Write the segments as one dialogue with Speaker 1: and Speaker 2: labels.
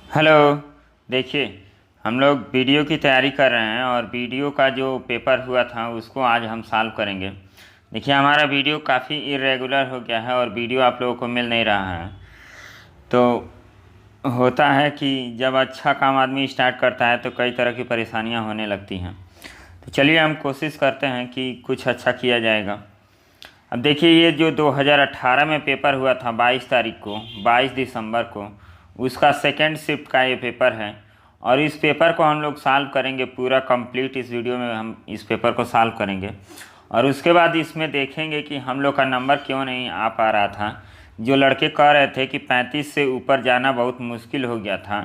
Speaker 1: Hello. देखिए, हम लोग वीडियो की तैयारी कर रहे हैं और वीडियो का जो पेपर हुआ था उसको आज हम सॉल्व करेंगे। देखिए, हमारा वीडियो काफ़ी इरेगुलर हो गया है और वीडियो आप लोगों को मिल नहीं रहा है। तो होता है कि जब अच्छा काम आदमी स्टार्ट करता है तो कई तरह की परेशानियां होने लगती हैं। तो चलिए हम कोशिश करते हैं कि कुछ अच्छा किया जाएगा। अब देखिए, ये जो 2018 में पेपर हुआ था 22 तारीख को, 22 दिसंबर को, उसका सेकेंड शिफ्ट का ये पेपर है। और इस पेपर को हम लोग सॉल्व करेंगे पूरा कंप्लीट। इस वीडियो में हम इस पेपर को सॉल्व करेंगे और उसके बाद इसमें देखेंगे कि हम लोग का नंबर क्यों नहीं आ पा रहा था। जो लड़के कह रहे थे कि 35 से ऊपर जाना बहुत मुश्किल हो गया था,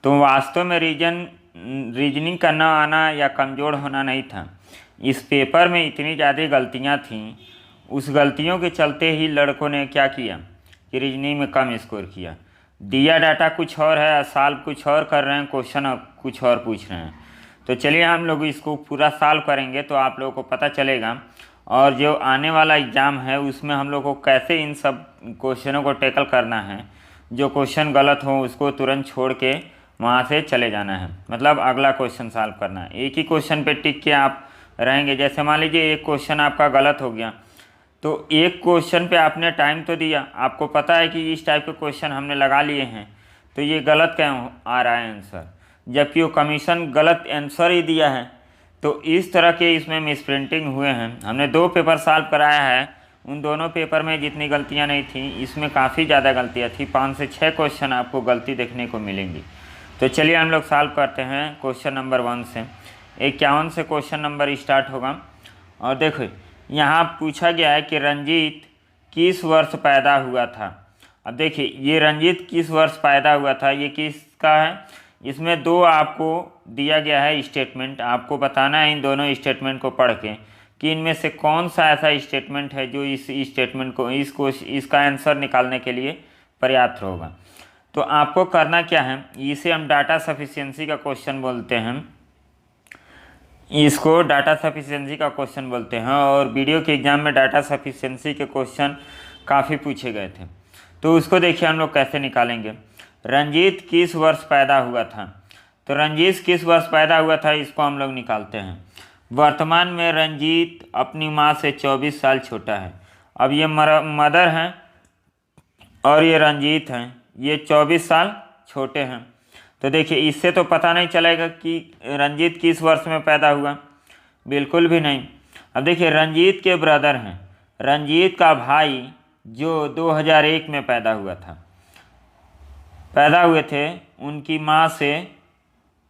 Speaker 1: तो वास्तव में रीजनिंग का ना आना या कमज़ोर होना नहीं था। इस पेपर में इतनी ज़्यादा गलतियाँ थीं, उस गलतियों के चलते ही लड़कों ने क्या किया कि रीजनिंग में कम स्कोर किया। दिया डाटा कुछ और है, सॉल्व कुछ और कर रहे हैं, क्वेश्चन कुछ और पूछ रहे हैं। तो चलिए हम लोग इसको पूरा सॉल्व करेंगे तो आप लोगों को पता चलेगा। और जो आने वाला एग्ज़ाम है उसमें हम लोग को कैसे इन सब क्वेश्चनों को टैकल करना है। जो क्वेश्चन गलत हो उसको तुरंत छोड़ के वहाँ से चले जाना है, मतलब अगला क्वेश्चन सॉल्व करना है। एक ही क्वेश्चन पे टिक के आप रहेंगे। जैसे मान लीजिए एक क्वेश्चन आपका गलत हो गया, तो एक क्वेश्चन पे आपने टाइम तो दिया, आपको पता है कि इस टाइप के क्वेश्चन हमने लगा लिए हैं, तो ये गलत क्यों आ रहा है आंसर, जबकि वो कमीशन गलत आंसर ही दिया है। तो इस तरह के इसमें मिसप्रिंटिंग हुए हैं। हमने 2 पेपर सॉल्व कराया है, उन दोनों पेपर में जितनी गलतियां नहीं थी इसमें काफ़ी ज़्यादा गलतियां थी। 5 से 6 क्वेश्चन आपको गलती देखने को मिलेंगी। तो चलिए हम लोग सॉल्व करते हैं क्वेश्चन नंबर 1 से। 51 से क्वेश्चन नंबर स्टार्ट होगा। और देखो, यहाँ पूछा गया है कि रंजीत किस वर्ष पैदा हुआ था। अब देखिए, ये रंजीत किस वर्ष पैदा हुआ था, ये किसका है। इसमें 2 आपको दिया गया है स्टेटमेंट। आपको बताना है इन दोनों स्टेटमेंट को पढ़ के कि इनमें से कौन सा ऐसा स्टेटमेंट है जो इस स्टेटमेंट को इसका आंसर निकालने के लिए पर्याप्त होगा। तो आपको करना क्या है, इसे हम डाटा सफिशिएंसी का क्वेश्चन बोलते हैं। इसको डाटा सफिशिएंसी का क्वेश्चन बोलते हैं और वीडियो के एग्ज़ाम में डाटा सफिशिएंसी के क्वेश्चन काफ़ी पूछे गए थे। तो उसको देखिए हम लोग कैसे निकालेंगे। रंजीत किस वर्ष पैदा हुआ था, तो रंजीत किस वर्ष पैदा हुआ था इसको हम लोग निकालते हैं। वर्तमान में रंजीत अपनी माँ से 24 साल छोटा है। अब ये मदर हैं और ये रंजीत हैं, ये 24 साल छोटे हैं। तो देखिए, इससे तो पता नहीं चलेगा कि रंजीत किस वर्ष में पैदा हुआ, बिल्कुल भी नहीं। अब देखिए, रंजीत के ब्रदर हैं, रंजीत का भाई जो 2001 में पैदा हुए थे, उनकी माँ से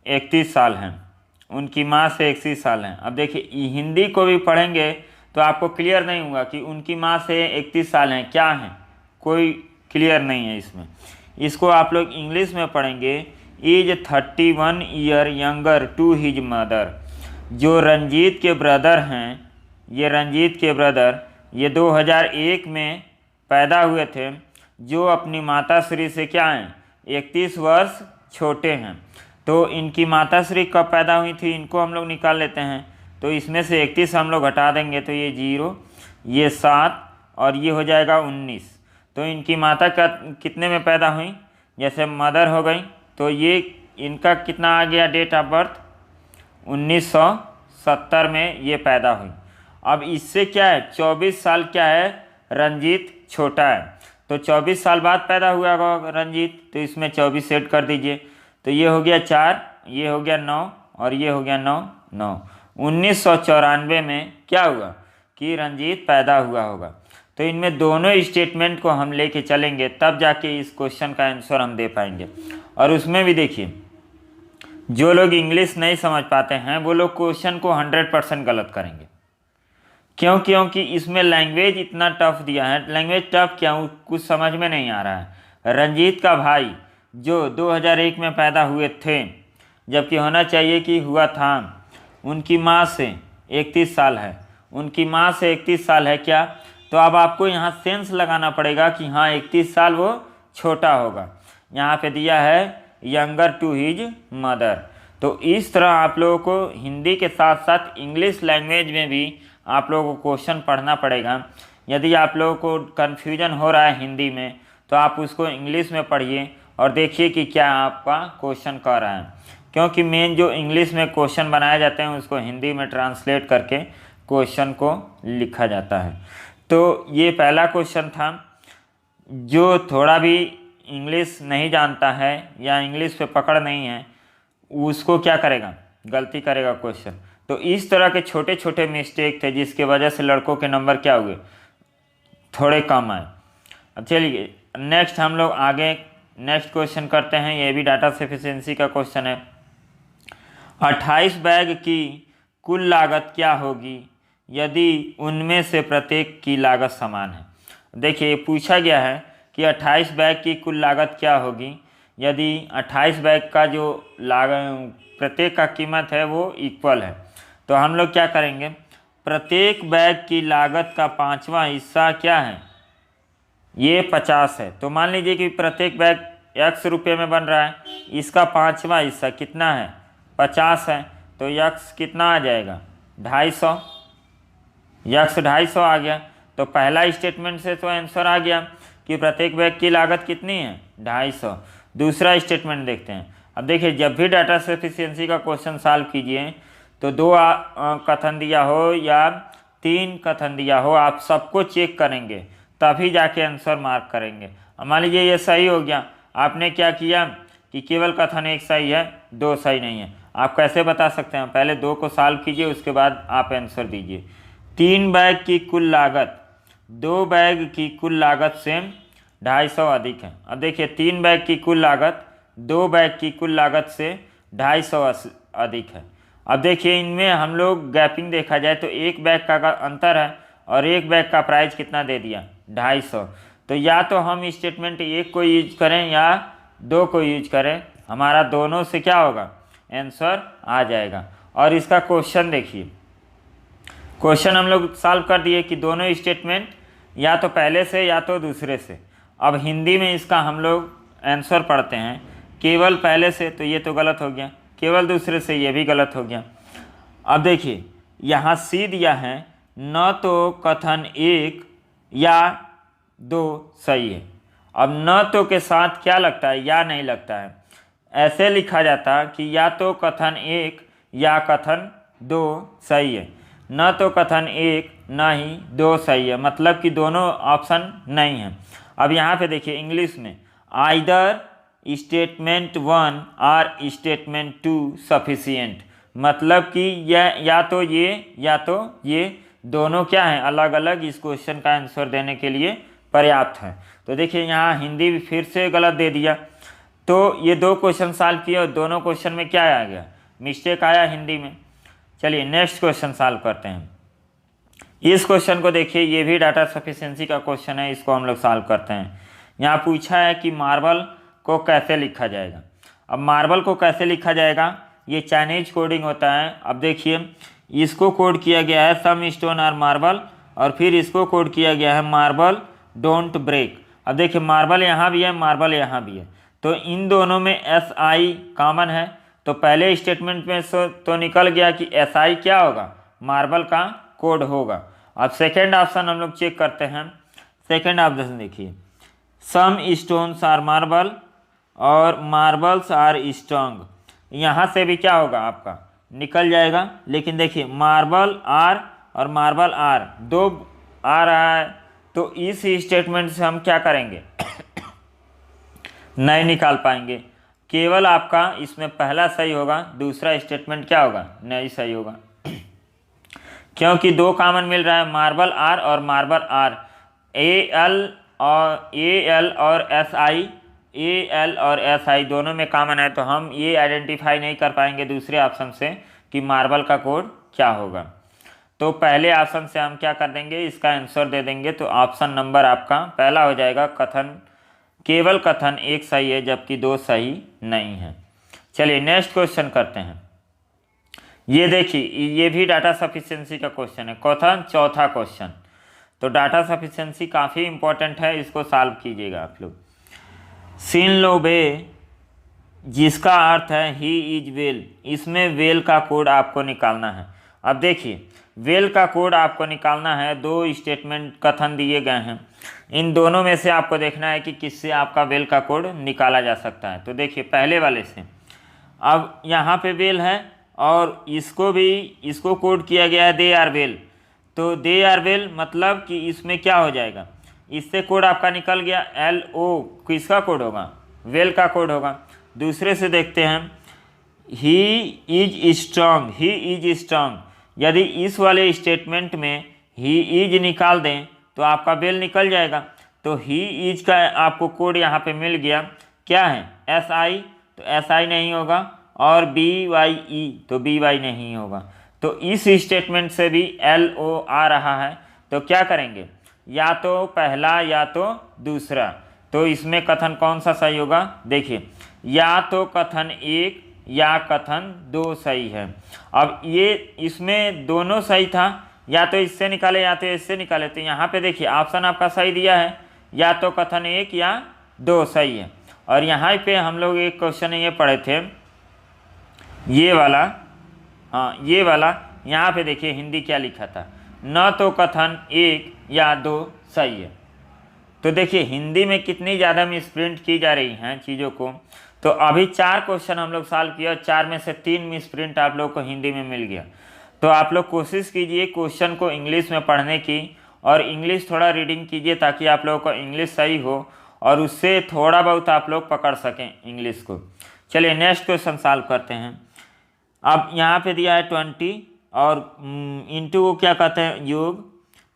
Speaker 1: 31 साल हैं, उनकी माँ से 31 साल हैं। अब देखिए, हिंदी को भी पढ़ेंगे तो आपको क्लियर नहीं होगा कि उनकी माँ से 31 साल हैं क्या हैं, कोई क्लियर नहीं है इसमें। इसको आप लोग इंग्लिश में पढ़ेंगे, is 31 year younger to his mother. जो रंजीत के ब्रदर हैं, ये रंजीत के ब्रदर ये 2001 में पैदा हुए थे, जो अपनी माता श्री से क्या हैं, 31 वर्ष छोटे हैं। तो इनकी माता श्री कब पैदा हुई थी इनको हम लोग निकाल लेते हैं। तो इसमें से 31 हम लोग हटा देंगे तो ये 0, ये 7 और ये हो जाएगा 19। तो इनकी माता का कितने में पैदा हुई, जैसे मदर हो गई तो ये इनका कितना आ गया डेट ऑफ बर्थ, 1970 में ये पैदा हुई। अब इससे क्या है, 24 साल क्या है, रंजीत छोटा है। तो 24 साल बाद पैदा हुआ होगा रंजीत, तो इसमें 24 ऐड कर दीजिए। तो ये हो गया 4, ये हो गया 9 और ये हो गया 9, 9। 1994 में क्या हुआ कि रंजीत पैदा हुआ होगा। तो इनमें दोनों स्टेटमेंट को हम लेके चलेंगे, तब जाके इस क्वेश्चन का आंसर हम दे पाएंगे। और उसमें भी देखिए, जो लोग इंग्लिश नहीं समझ पाते हैं वो लोग क्वेश्चन को 100% गलत करेंगे। क्योंकि इसमें लैंग्वेज इतना टफ दिया है। लैंग्वेज टफ क्या, कुछ समझ में नहीं आ रहा है। रंजीत का भाई जो 2001 में पैदा हुए थे, जबकि होना चाहिए कि हुआ था, उनकी माँ से 31 साल है, उनकी माँ से 31 साल है क्या। तो अब आपको यहाँ सेंस लगाना पड़ेगा कि हाँ 31 साल वो छोटा होगा। यहाँ पे दिया है यंगर टू हिज मदर। तो इस तरह आप लोगों को हिंदी के साथ साथ इंग्लिश लैंग्वेज में भी आप लोगों को क्वेश्चन पढ़ना पड़ेगा। यदि आप लोगों को कन्फ्यूजन हो रहा है हिंदी में तो आप उसको इंग्लिश में पढ़िए और देखिए कि क्या आपका क्वेश्चन कह रहा है, क्योंकि मेन जो इंग्लिश में क्वेश्चन बनाए जाते हैं उसको हिंदी में ट्रांसलेट करके क्वेश्चन को लिखा जाता है। तो ये पहला क्वेश्चन था। जो थोड़ा भी इंग्लिश नहीं जानता है या इंग्लिश पे पकड़ नहीं है उसको क्या करेगा, गलती करेगा क्वेश्चन। तो इस तरह के छोटे छोटे मिस्टेक थे जिसके वजह से लड़कों के नंबर क्या हुए, थोड़े कम आए। अब चलिए नेक्स्ट हम लोग आगे नेक्स्ट क्वेश्चन करते हैं। ये भी डाटा सफिशिएंसी का क्वेश्चन है। 28 बैग की कुल लागत क्या होगी यदि उनमें से प्रत्येक की लागत समान है। देखिए पूछा गया है कि 28 बैग की कुल लागत क्या होगी यदि 28 बैग का जो लागत प्रत्येक का कीमत है वो इक्वल है। तो हम लोग क्या करेंगे, प्रत्येक बैग की लागत का 5वां हिस्सा क्या है, ये 50 है। तो मान लीजिए कि प्रत्येक बैग x रुपये में बन रहा है, इसका 5वां हिस्सा कितना है, 50 है। तो x कितना आ जाएगा, 250, x 250 आ गया। तो पहला स्टेटमेंट से तो आंसर आ गया कि प्रत्येक बैग की लागत कितनी है, 250। दूसरा स्टेटमेंट देखते हैं। अब देखिए जब भी डाटा सफिशिएंसी का क्वेश्चन सॉल्व कीजिए तो 2 कथन दिया हो या 3 कथन दिया हो, आप सबको चेक करेंगे तभी जाके आंसर मार्क करेंगे। मान लीजिए ये सही हो गया, आपने क्या किया कि केवल कथन 1 सही है 2 सही नहीं है। आप कैसे बता सकते हैं, पहले 2 को सॉल्व कीजिए उसके बाद आप आंसर दीजिए। 3 बैग की कुल लागत 2 बैग की कुल लागत से 250 अधिक है। अब देखिए 3 बैग की कुल लागत 2 बैग की कुल लागत से 250 अधिक है। अब देखिए इनमें हम लोग गैपिंग देखा जाए तो 1 बैग का अंतर है और 1 बैग का प्राइस कितना दे दिया, 250। तो या तो हम स्टेटमेंट 1 को यूज करें या 2 को यूज करें, हमारा दोनों से क्या होगा, आंसर आ जाएगा। और इसका क्वेश्चन देखिए, क्वेश्चन हम लोग सॉल्व कर दिए कि दोनों स्टेटमेंट या तो पहले से या तो दूसरे से। अब हिंदी में इसका हम लोग आंसर पढ़ते हैं, केवल पहले से तो ये तो गलत हो गया, केवल दूसरे से ये भी गलत हो गया। अब देखिए यहाँ सी दिया है, न तो कथन 1 या 2 सही है। अब न तो के साथ क्या लगता है, या नहीं लगता है। ऐसे लिखा जाता कि या तो कथन 1 या कथन 2 सही है, न तो कथन 1 न ही 2 सही है, मतलब कि दोनों ऑप्शन नहीं है। अब यहाँ पे देखिए इंग्लिश में आइदर स्टेटमेंट 1 और स्टेटमेंट 2 सफिशिएंट, मतलब कि या तो ये दोनों क्या हैं, अलग अलग इस क्वेश्चन का आंसर देने के लिए पर्याप्त है। तो देखिए यहाँ हिंदी भी फिर से गलत दे दिया। तो ये 2 क्वेश्चन सॉल्व किए और दोनों क्वेश्चन में क्या आ गया, मिस्टेक आया हिंदी में। चलिए नेक्स्ट क्वेश्चन सॉल्व करते हैं। इस क्वेश्चन को देखिए, ये भी डाटा सफिशिएंसी का क्वेश्चन है, इसको हम लोग सॉल्व करते हैं। यहाँ पूछा है कि मार्बल को कैसे लिखा जाएगा। अब मार्बल को कैसे लिखा जाएगा, ये चाइनीज कोडिंग होता है। अब देखिए इसको कोड किया गया है सम स्टोन और मार्बल, और फिर इसको कोड किया गया है मार्बल डोंट ब्रेक। अब देखिए मार्बल यहाँ भी है, मार्बल यहाँ भी है, तो इन दोनों में SI कॉमन है। तो पहले स्टेटमेंट में तो निकल गया कि SI क्या होगा, मार्बल का कोड होगा। अब सेकेंड ऑप्शन हम लोग चेक करते हैं। सेकेंड ऑप्शन देखिए, सम स्टोन्स आर मार्बल और मार्बल्स आर स्ट्रॉन्ग, यहाँ से भी क्या होगा आपका निकल जाएगा। लेकिन देखिए मार्बल आर और मार्बल आर 2 आ रहा है, तो इस स्टेटमेंट से हम क्या करेंगे नहीं निकाल पाएंगे। केवल आपका इसमें पहला सही होगा, दूसरा स्टेटमेंट क्या होगा, नहीं सही होगा, क्योंकि 2 कॉमन मिल रहा है, मार्बल आर और मार्बल आर। AL और SI दोनों में कॉमन है, तो हम ये आइडेंटिफाई नहीं कर पाएंगे दूसरे ऑप्शन से कि मार्बल का कोड क्या होगा। तो पहले ऑप्शन से हम क्या कर देंगे, इसका आंसर दे देंगे। तो ऑप्शन नंबर आपका पहला हो जाएगा, केवल कथन 1 सही है जबकि 2 सही नहीं है। चलिए नेक्स्ट क्वेश्चन करते हैं। ये देखिए ये भी डाटा सफिशिएंसी का क्वेश्चन है, कथन चौथा क्वेश्चन। तो डाटा सफिशिएंसी काफ़ी इंपॉर्टेंट है, इसको सॉल्व कीजिएगा आप लोग। सीन लोबे जिसका अर्थ है ही इज वेल, इसमें वेल का कोड आपको निकालना है। अब देखिए वेल का कोड आपको निकालना है। दो स्टेटमेंट कथन दिए गए हैं, इन दोनों में से आपको देखना है कि किससे आपका वेल का कोड निकाला जा सकता है। तो देखिए पहले वाले से, अब यहाँ पे वेल है और इसको कोड किया गया है दे आर वेल। तो दे आर वेल मतलब कि इसमें क्या हो जाएगा, इससे कोड आपका निकल गया। LO किसका कोड होगा, वेल का कोड होगा। दूसरे से देखते हैं, he is strong, he is strong. यदि इस वाले स्टेटमेंट में ही इज निकाल दें तो आपका वेल निकल जाएगा। तो ही इज का आपको कोड यहाँ पे मिल गया, क्या है SI, तो SI नहीं होगा, और BYE तो BY नहीं होगा। तो इस स्टेटमेंट से भी LO आ रहा है। तो क्या करेंगे, या तो पहला या तो दूसरा। तो इसमें कथन कौन सा सही होगा, देखिए या तो कथन 1 या कथन 2 सही है। अब ये इसमें दोनों सही था, या तो इससे निकाले या तो इससे निकाले। तो यहाँ पे देखिए ऑप्शन आपका सही दिया है, या तो कथन 1 या 2 सही है। और यहाँ पे हम लोग एक क्वेश्चन ये पढ़े थे, ये वाला, हाँ ये वाला, यहाँ पे देखिए हिंदी क्या लिखा था, न तो कथन 1 या 2 सही है। तो देखिए हिंदी में कितनी ज़्यादा मिसप्रिंट की जा रही हैं चीज़ों को। तो अभी 4 क्वेश्चन हम लोग सॉल्व किया, 4 में से 3 मिसप्रिंट आप लोग को हिंदी में मिल गया। तो आप लोग कोशिश कीजिए क्वेश्चन को इंग्लिश में पढ़ने की, और इंग्लिश थोड़ा रीडिंग कीजिए ताकि आप लोगों को इंग्लिश सही हो और उससे थोड़ा बहुत आप लोग पकड़ सकें इंग्लिश को। चलिए नेक्स्ट क्वेश्चन सॉल्व करते हैं। अब यहाँ पे दिया है 20 और इंटू को क्या कहते हैं,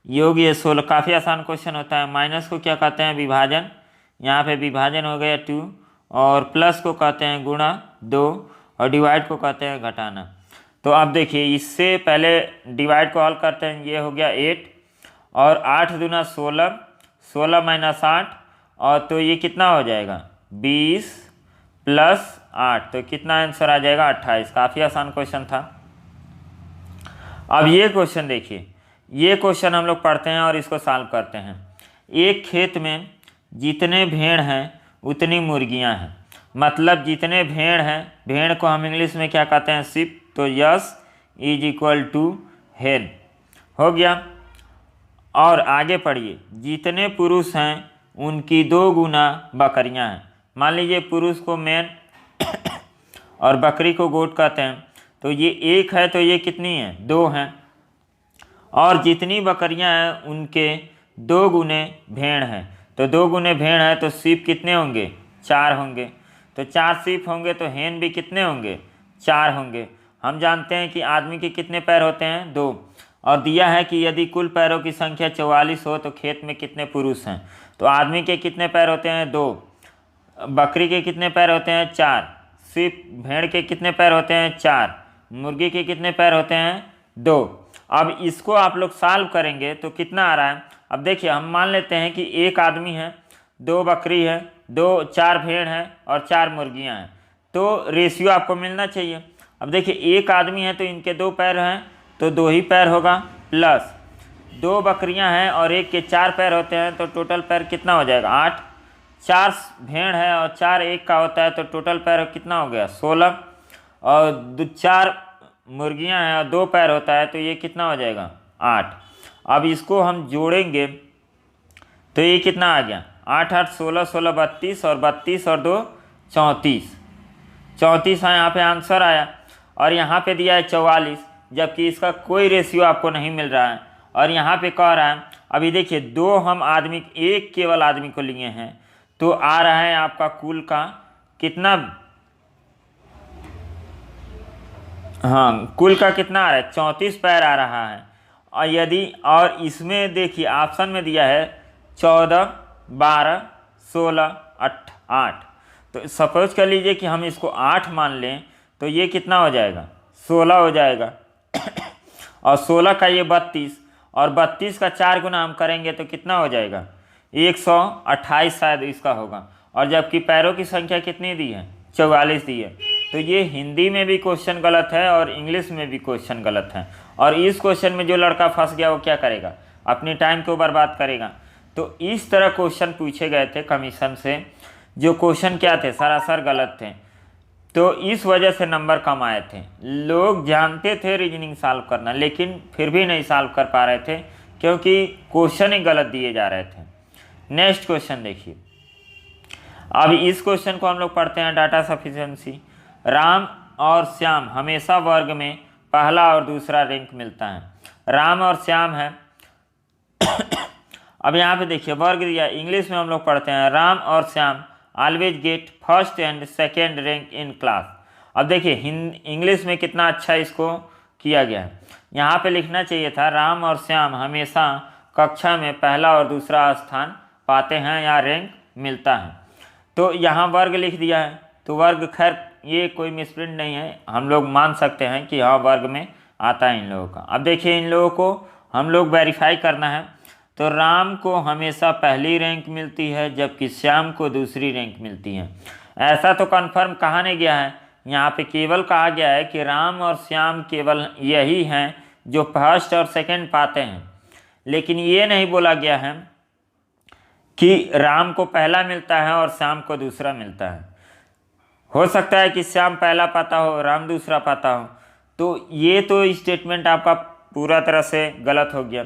Speaker 1: योग ये 16, काफ़ी आसान क्वेश्चन होता है। माइनस को क्या कहते हैं, विभाजन, यहाँ पे विभाजन हो गया 2, और प्लस को कहते हैं गुणा 2, और डिवाइड को कहते हैं घटाना। तो अब देखिए इससे पहले डिवाइड को हल करते हैं, ये हो गया 8, और 8 दूना 16, 16 माइनस 8, और तो ये कितना हो जाएगा 20 प्लस 8, तो कितना आंसर आ जाएगा 28। काफ़ी आसान क्वेश्चन था। अब ये क्वेश्चन देखिए, ये क्वेश्चन हम लोग पढ़ते हैं और इसको सॉल्व करते हैं। एक खेत में जितने भेड़ हैं उतनी मुर्गियां हैं, मतलब जितने भेड़ हैं, भेड़ को हम इंग्लिश में क्या कहते हैं, शिप। तो यस इज इक्वल टू हेन हो गया। और आगे पढ़िए, जितने पुरुष हैं उनकी 2 गुना बकरियां हैं। मान लीजिए पुरुष को मैन और बकरी को गोट कहते हैं, तो ये 1 है तो ये कितनी है, 2 हैं। और जितनी बकरियां हैं उनके 2 गुने भेड़ हैं, तो 2 गुने भेड़ है तो सीप कितने होंगे, 4 होंगे। तो 4 सीप होंगे तो हेन भी कितने होंगे, 4 होंगे। हम जानते हैं कि आदमी के कितने पैर होते हैं, 2, और दिया है कि यदि कुल पैरों की संख्या 44 हो तो खेत में कितने पुरुष हैं। तो आदमी के कितने पैर होते हैं, 2, बकरी के कितने पैर होते हैं, 4, सीप भेड़ के कितने पैर होते हैं, 4, मुर्गी के कितने पैर होते हैं, 2। अब इसको आप लोग सॉल्व करेंगे तो कितना आ रहा है। अब देखिए हम मान लेते हैं कि एक आदमी है, 2 बकरी है, 4 भेड़ हैं और 4 मुर्गियां हैं, तो रेशियो आपको मिलना चाहिए। अब देखिए एक आदमी है तो इनके 2 पैर हैं तो 2 ही पैर होगा, प्लस 2 बकरियां हैं और एक के 4 पैर होते हैं, तो टोटल पैर कितना हो जाएगा, 8। 4 भेड़ है और 4 एक का होता है, तो टोटल पैर कितना हो गया, 16। और 4 मुर्गियां हैं और 2 पैर होता है, तो ये कितना हो जाएगा, 8। अब इसको हम जोड़ेंगे तो ये कितना आ गया, 8 8 16, 16 32, और 32 और 2 34, 34 है यहाँ पे आंसर आया। और यहाँ पे दिया है 44, जबकि इसका कोई रेशियो आपको नहीं मिल रहा है। और यहाँ पे कह रहा है, अभी देखिए 2 हम आदमी, एक केवल आदमी को लिए हैं, तो आ रहा है आपका कुल का कितना, हाँ कुल का कितना आ रहा है, 34 पैर आ रहा है। और यदि, और इसमें देखिए ऑप्शन में दिया है 14 12 16 8, तो सपोज कर लीजिए कि हम इसको 8 मान लें, तो ये कितना हो जाएगा, 16 हो जाएगा। और 16 का ये 32, और 32 का 4 गुना हम करेंगे तो कितना हो जाएगा, 128 शायद इसका होगा। और जबकि पैरों की संख्या कितनी दी है, 44 दी है। तो ये हिंदी में भी क्वेश्चन गलत है और इंग्लिश में भी क्वेश्चन गलत है। और इस क्वेश्चन में जो लड़का फंस गया वो क्या करेगा, अपनी टाइम को बर्बाद करेगा। तो इस तरह क्वेश्चन पूछे गए थे कमीशन से, जो क्वेश्चन क्या थे, सरासर गलत थे। तो इस वजह से नंबर कम आए थे। लोग जानते थे रीजनिंग सॉल्व करना, लेकिन फिर भी नहीं सॉल्व कर पा रहे थे क्योंकि क्वेश्चन ही गलत दिए जा रहे थे। नेक्स्ट क्वेश्चन देखिए। अब इस क्वेश्चन को हम लोग पढ़ते हैं, डाटा सफिशिएंसी। राम और श्याम हमेशा वर्ग में पहला और दूसरा रैंक मिलता है। राम और श्याम है। अब यहाँ पे देखिए वर्ग दिया, इंग्लिश में हम लोग पढ़ते हैं राम और Shyam always get first and second rank in class. अब देखिए इंग्लिश में कितना अच्छा इसको किया गया है। यहाँ पे लिखना चाहिए था राम और श्याम हमेशा कक्षा में पहला और दूसरा स्थान पाते हैं या रैंक मिलता है। तो यहाँ वर्ग लिख दिया है, तो वर्ग खैर ये कोई मिसप्रिंट नहीं है, हम लोग मान सकते हैं कि हाँ वर्ग में आता है इन लोगों का। अब देखिए इन लोगों को हम लोग वेरीफाई करना है। तो राम को हमेशा पहली रैंक मिलती है जबकि श्याम को दूसरी रैंक मिलती है। ऐसा तो कन्फर्म कहा नहीं गया है, यहाँ पे केवल कहा गया है कि राम और श्याम केवल यही हैं जो फर्स्ट और सेकंड पाते हैं, लेकिन ये नहीं बोला गया है कि राम को पहला मिलता है और श्याम को दूसरा मिलता है। हो सकता है कि श्याम पहला पाता हो, राम दूसरा पाता हो। तो ये तो स्टेटमेंट आपका पूरा तरह से गलत हो गया।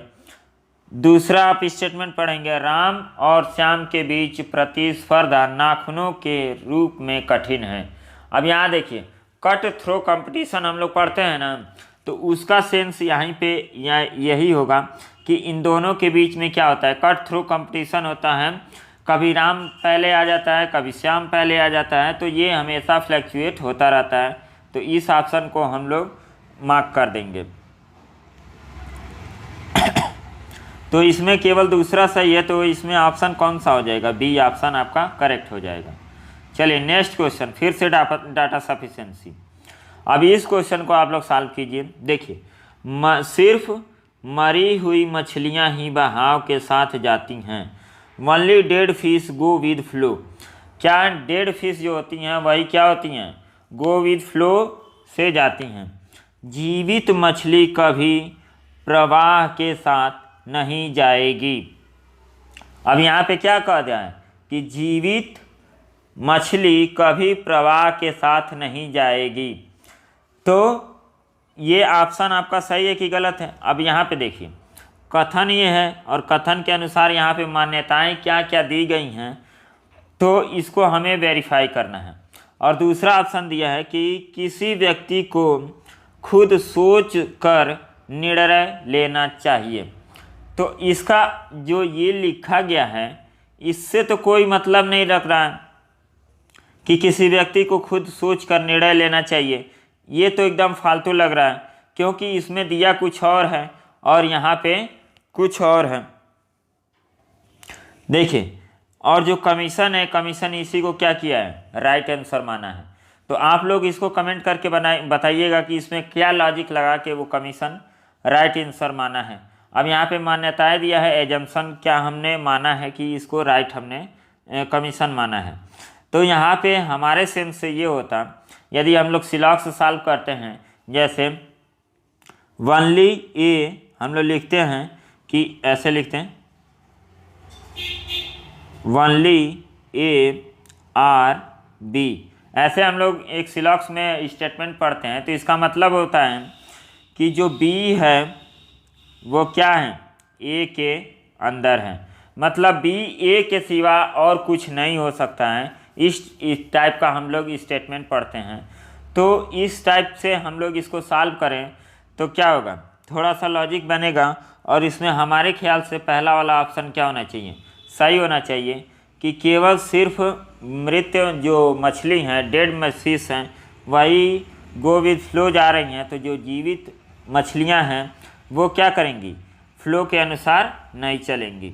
Speaker 1: दूसरा आप स्टेटमेंट पढ़ेंगे, राम और श्याम के बीच प्रतिस्पर्धा नाखूनों के रूप में कठिन है। अब यहाँ देखिए कट थ्रो कंपटीशन हम लोग पढ़ते हैं ना, तो उसका सेंस यहीं पे यही होगा कि इन दोनों के बीच में क्या होता है, कट थ्रो कंपटीशन होता है। कभी राम पहले आ जाता है, कभी श्याम पहले आ जाता है, तो ये हमेशा फ्लैक्चुएट होता रहता है। तो इस ऑप्शन को हम लोग मार्क कर देंगे। तो इसमें केवल दूसरा सही है, तो इसमें ऑप्शन कौन सा हो जाएगा, बी ऑप्शन आपका करेक्ट हो जाएगा। चलिए नेक्स्ट क्वेश्चन, फिर से डाटा सफिशिएंसी। अब इस क्वेश्चन को आप लोग सॉल्व कीजिए। देखिए सिर्फ मरी हुई मछलियां ही बहाव के साथ जाती हैं। Only dead fish go with flow. क्या डेड फिश जो होती हैं वही क्या होती हैं, गो विद फ्लो से जाती हैं। जीवित मछली कभी प्रवाह के साथ नहीं जाएगी। अब यहाँ पे क्या कहा गया है कि जीवित मछली कभी प्रवाह के साथ नहीं जाएगी। तो ये ऑप्शन आपका सही है कि गलत है। अब यहाँ पे देखिए कथन ये है और कथन के अनुसार यहाँ पे मान्यताएं क्या क्या दी गई हैं, तो इसको हमें वेरीफाई करना है। और दूसरा ऑप्शन दिया है कि किसी व्यक्ति को खुद सोच कर निर्णय लेना चाहिए। तो इसका जो ये लिखा गया है इससे तो कोई मतलब नहीं रख रहा है कि किसी व्यक्ति को खुद सोच कर निर्णय लेना चाहिए। ये तो एकदम फालतू लग रहा है, क्योंकि इसमें दिया कुछ और है और यहाँ पे कुछ और है। देखिए और जो कमीशन है, कमीशन इसी को क्या किया है, राइट आंसर माना है। तो आप लोग इसको कमेंट करके बताइएगा कि इसमें क्या लॉजिक लगा के वो कमीशन राइट आंसर माना है। अब यहाँ पे मान्यताएं दिया है, एजम्पशन क्या हमने माना है कि इसको राइट हमने कमीशन माना है। तो यहाँ पे हमारे सेंस से ये होता, यदि हम लोग सिलॉक्स सॉल्व करते हैं, जैसे ओनली ए हम लोग लिखते हैं कि ऐसे लिखते हैं ओनली ए आर बी, ऐसे हम लोग एक सिलॉक्स में स्टेटमेंट पढ़ते हैं। तो इसका मतलब होता है कि जो बी है वो क्या है, ए के अंदर है, मतलब बी ए के सिवा और कुछ नहीं हो सकता है। इस टाइप का हम लोग स्टेटमेंट पढ़ते हैं। तो इस टाइप से हम लोग इसको सॉल्व करें तो क्या होगा, थोड़ा सा लॉजिक बनेगा। और इसमें हमारे ख्याल से पहला वाला ऑप्शन क्या होना चाहिए, सही होना चाहिए कि केवल सिर्फ मृत जो मछली हैं, डेड फिश हैं, वही गो विद फ्लो जा रही हैं। तो जो जीवित मछलियां हैं वो क्या करेंगी, फ्लो के अनुसार नहीं चलेंगी।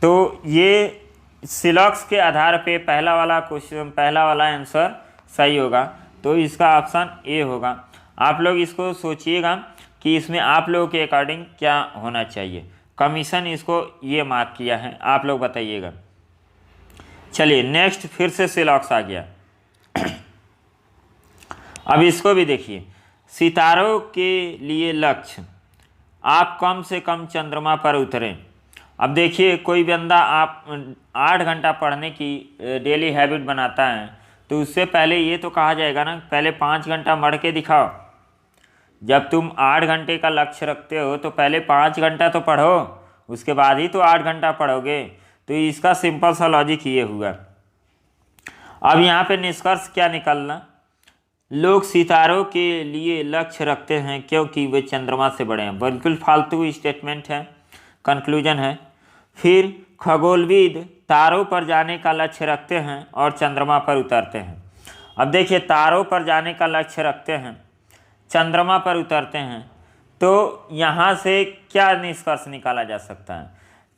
Speaker 1: तो ये सिलॉक्स के आधार पे पहला वाला क्वेश्चन, पहला वाला आंसर सही होगा। तो इसका ऑप्शन ए होगा। आप लोग इसको सोचिएगा कि इसमें आप लोगों के अकॉर्डिंग क्या होना चाहिए। कमीशन इसको ये मार्क किया है, आप लोग बताइएगा। चलिए नेक्स्ट, फिर से सिलॉक्स आ गया। अब इसको भी देखिए, सितारों के लिए लक्ष्य, आप कम से कम चंद्रमा पर उतरें। अब देखिए कोई बंदा आप 8 घंटा पढ़ने की डेली हैबिट बनाता है, तो उससे पहले ये तो कहा जाएगा ना, पहले 5 घंटा मढ़ के दिखाओ। जब तुम 8 घंटे का लक्ष्य रखते हो तो पहले 5 घंटा तो पढ़ो, उसके बाद ही तो 8 घंटा पढ़ोगे। तो इसका सिंपल सा लॉजिक ये हुआ। अब यहाँ पे निष्कर्ष क्या निकलना, लोग सितारों के लिए लक्ष्य रखते हैं क्योंकि वे चंद्रमा से बड़े हैं। बिल्कुल फालतू स्टेटमेंट है, कंक्लूजन है। फिर खगोलविद तारों पर जाने का लक्ष्य रखते हैं और चंद्रमा पर उतरते हैं। अब देखिए, तारों पर जाने का लक्ष्य रखते हैं, चंद्रमा पर उतरते हैं, तो यहाँ से क्या निष्कर्ष निकाला जा सकता है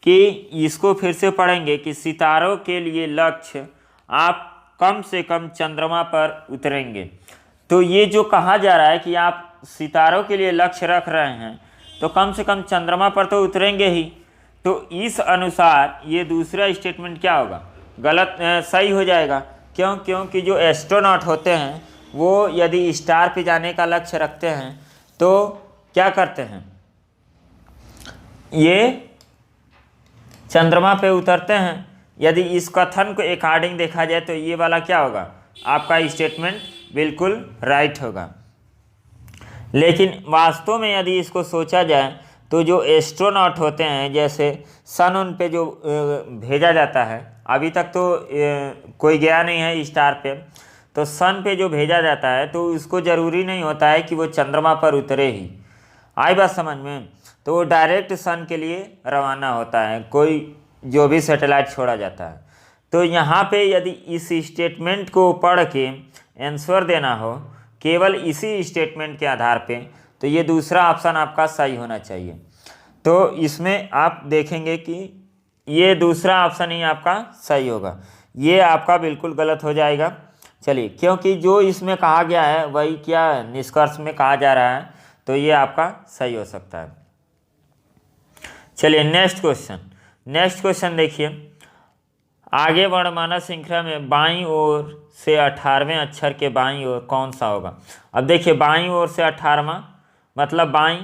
Speaker 1: कि इसको फिर से पढ़ेंगे कि सितारों के लिए लक्ष्य, आप कम से कम चंद्रमा पर उतरेंगे। तो ये जो कहा जा रहा है कि आप सितारों के लिए लक्ष्य रख रहे हैं तो कम से कम चंद्रमा पर तो उतरेंगे ही। तो इस अनुसार ये दूसरा स्टेटमेंट क्या होगा, गलत सही हो जाएगा। क्योंकि जो एस्ट्रोनॉट होते हैं वो यदि स्टार पे जाने का लक्ष्य रखते हैं तो क्या करते हैं, ये चंद्रमा पे उतरते हैं। यदि इस कथन को अकॉर्डिंग देखा जाए तो ये वाला क्या होगा, आपका स्टेटमेंट बिल्कुल राइट होगा। लेकिन वास्तव में यदि इसको सोचा जाए तो जो एस्ट्रोनॉट होते हैं, जैसे सन उन पे जो भेजा जाता है, अभी तक तो कोई गया नहीं है स्टार पे, तो सन पे जो भेजा जाता है तो उसको ज़रूरी नहीं होता है कि वो चंद्रमा पर उतरे ही। आई बात समझ में? तो वो डायरेक्ट सन के लिए रवाना होता है, कोई जो भी सैटेलाइट छोड़ा जाता है। तो यहाँ पे यदि इस स्टेटमेंट को पढ़ के आंसर देना हो केवल इसी स्टेटमेंट के आधार पे, तो ये दूसरा ऑप्शन आपका सही होना चाहिए। तो इसमें आप देखेंगे कि ये दूसरा ऑप्शन ही आपका सही होगा, ये आपका बिल्कुल गलत हो जाएगा। चलिए, क्योंकि जो इसमें कहा गया है वही क्या निष्कर्ष में कहा जा रहा है, तो ये आपका सही हो सकता है। चलिए नेक्स्ट क्वेश्चन देखिए, आगे वर्णमाला श्रृंखला में बाईं ओर से 18वें अक्षर के बाईं ओर कौन सा होगा। अब देखिए, बाईं ओर से 18वां मतलब बाईं,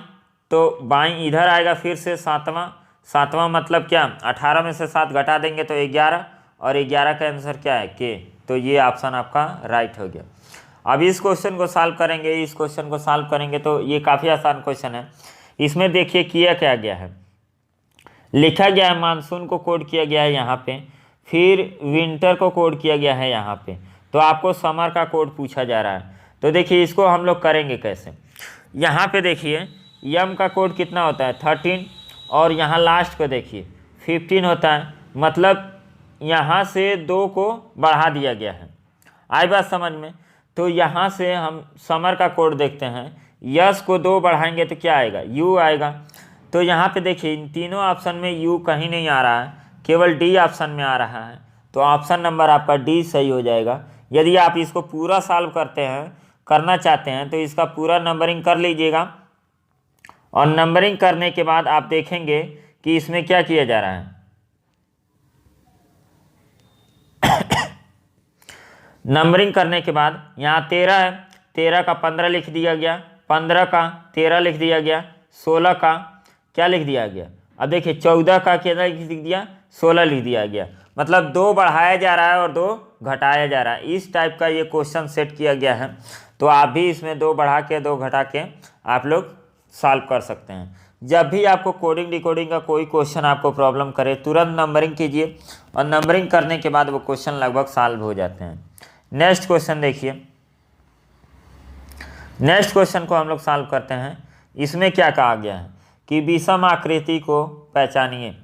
Speaker 1: तो बाईं इधर आएगा, फिर से सातवां मतलब क्या, 18 में से 7 घटा देंगे तो 11, और 11 का आंसर क्या है, के। तो ये ऑप्शन आपका राइट हो गया। अब इस क्वेश्चन को सॉल्व करेंगे, तो ये काफ़ी आसान क्वेश्चन है। इसमें देखिए किया क्या गया है, लिखा गया है मानसून को कोड किया गया है यहाँ पे, फिर विंटर को कोड किया गया है यहाँ पे, तो आपको समर का कोड पूछा जा रहा है। तो देखिए इसको हम लोग करेंगे कैसे। यहाँ पे देखिए यम का कोड कितना होता है, 13, और यहाँ लास्ट को देखिए 15 होता है, मतलब यहाँ से 2 को बढ़ा दिया गया है। आई बात समझ में? तो यहाँ से हम समर का कोड देखते हैं, यस को 2 बढ़ाएंगे तो क्या आएगा, यू आएगा। तो यहाँ पे देखिए इन तीनों ऑप्शन में यू कहीं नहीं आ रहा है, केवल डी ऑप्शन में आ रहा है, तो ऑप्शन नंबर आपका डी सही हो जाएगा। यदि आप इसको पूरा सॉल्व करना चाहते हैं तो इसका पूरा नंबरिंग कर लीजिएगा, और नंबरिंग करने के बाद आप देखेंगे कि इसमें क्या किया जा रहा है। नंबरिंग करने के बाद यहाँ 13 है, 13 का 15 लिख दिया गया, 15 का 13 लिख दिया गया, 16 का क्या लिख दिया गया, अब देखिए 14 का कितना लिख दिया, 16 लिख दिया गया, मतलब 2 बढ़ाया जा रहा है और 2 घटाया जा रहा है। इस टाइप का ये क्वेश्चन सेट किया गया है, तो आप भी इसमें 2 बढ़ा के 2 घटा के आप लोग सॉल्व कर सकते हैं। जब भी आपको कोडिंग डिकोडिंग का कोई क्वेश्चन आपको प्रॉब्लम करे, तुरंत नंबरिंग कीजिए, और नंबरिंग करने के बाद वो क्वेश्चन लगभग सॉल्व हो जाते हैं। नेक्स्ट क्वेश्चन देखिए, नेक्स्ट क्वेश्चन को हम लोग सॉल्व करते हैं। इसमें क्या कहा गया है कि विषम आकृति को पहचानिए।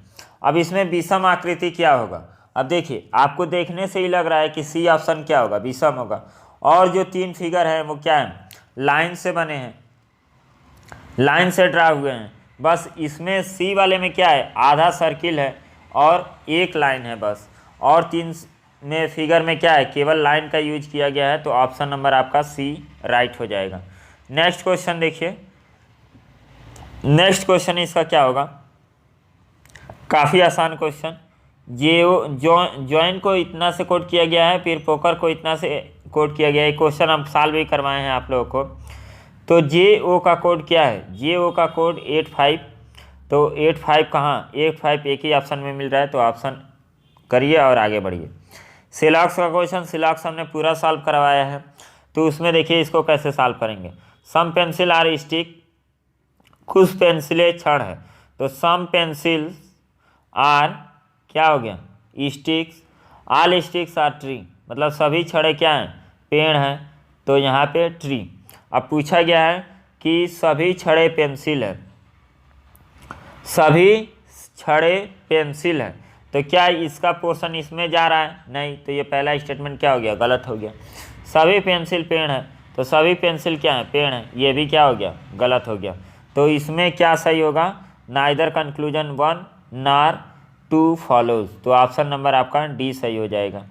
Speaker 1: अब इसमें विषम आकृति क्या होगा, अब देखिए आपको देखने से ही लग रहा है कि सी ऑप्शन क्या होगा, विषम होगा। और जो 3 फिगर है वो क्या है, लाइन से बने हैं, लाइन से ड्रा हुए हैं। बस इसमें सी वाले में क्या है, आधा सर्किल है और 1 लाइन है बस, और 3 में फिगर में क्या है, केवल लाइन का यूज किया गया है। तो ऑप्शन नंबर आपका सी राइट हो जाएगा। नेक्स्ट क्वेश्चन देखिए, नेक्स्ट क्वेश्चन इसका क्या होगा, काफ़ी आसान क्वेश्चन। जॉइन को इतना से कोड किया गया है, फिर पोकर को इतना से कोड किया गया है। क्वेश्चन हम सॉल्व भी करवाए हैं आप लोगों को। तो जे ओ का कोड क्या है, जे ओ का कोड 85, तो 85 कहाँ, 85 एक ही ऑप्शन में मिल रहा है, तो ऑप्शन करिए और आगे बढ़िए। सिलॉक्स का क्वेश्चन, सिलॉक्स हमने पूरा सॉल्व करवाया है, तो उसमें देखिए इसको कैसे सॉल्व करेंगे। सम पेंसिल आर स्टिक, कुछ पेंसिलें छड़ है, तो सम पेंसिल्स आर क्या हो गया, sticks, all sticks are tree, मतलब सभी छड़े क्या हैं, पेड़ हैं, तो यहाँ पे ट्री। अब पूछा गया है कि सभी छड़े पेंसिल है, सभी छड़े पेंसिल है, तो क्या इसका पोर्शन इसमें जा रहा है, नहीं, तो ये पहला स्टेटमेंट क्या हो गया, गलत हो गया। सभी पेंसिल पेड़ है, तो सभी पेंसिल क्या है, पेड़ है, ये भी क्या हो गया, गलत हो गया। तो इसमें क्या सही होगा, नाइदर कंक्लूजन 1 नार 2 फॉलोज, तो ऑप्शन नंबर आपका डी सही हो जाएगा।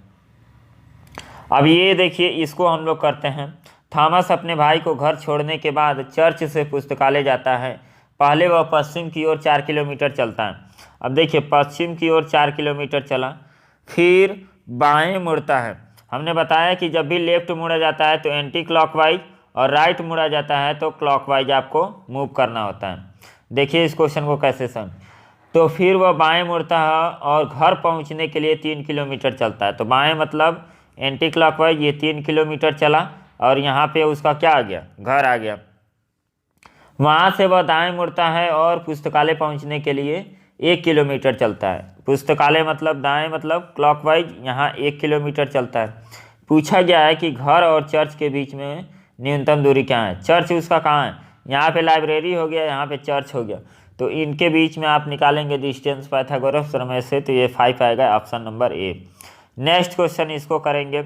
Speaker 1: अब ये देखिए इसको हम लोग करते हैं। थॉमस अपने भाई को घर छोड़ने के बाद चर्च से पुस्तकालय जाता है। पहले वह पश्चिम की ओर 4 किलोमीटर चलता है। अब देखिए पश्चिम की ओर 4 किलोमीटर चला, फिर बाएं मुड़ता है। हमने बताया कि जब भी लेफ्ट मुड़ा जाता है तो एंटी क्लॉकवाइज, और राइट मुड़ा जाता है तो क्लॉकवाइज आपको मूव करना होता है। देखिए इस क्वेश्चन को कैसे समझ। तो फिर वह बाएं मुड़ता है और घर पहुंचने के लिए 3 किलोमीटर चलता है। तो बाएं मतलब एंटी क्लॉकवाइज, ये 3 किलोमीटर चला और यहाँ पे उसका क्या आ गया, घर आ गया। वहाँ से वह दाएं मुड़ता है और पुस्तकालय पहुँचने के लिए 1 किलोमीटर चलता है। पुस्तकालय मतलब दाएं मतलब क्लॉकवाइज, यहाँ 1 किलोमीटर चलता है। पूछा गया है कि घर और चर्च के बीच में न्यूनतम दूरी क्या है। चर्च उसका कहाँ है, यहाँ पे लाइब्रेरी हो गया, यहाँ पे चर्च हो गया, तो इनके बीच में आप निकालेंगे डिस्टेंस पाइथागोरस प्रमेय से, तो ये 5 आएगा, option number A. Next question इसको करेंगे।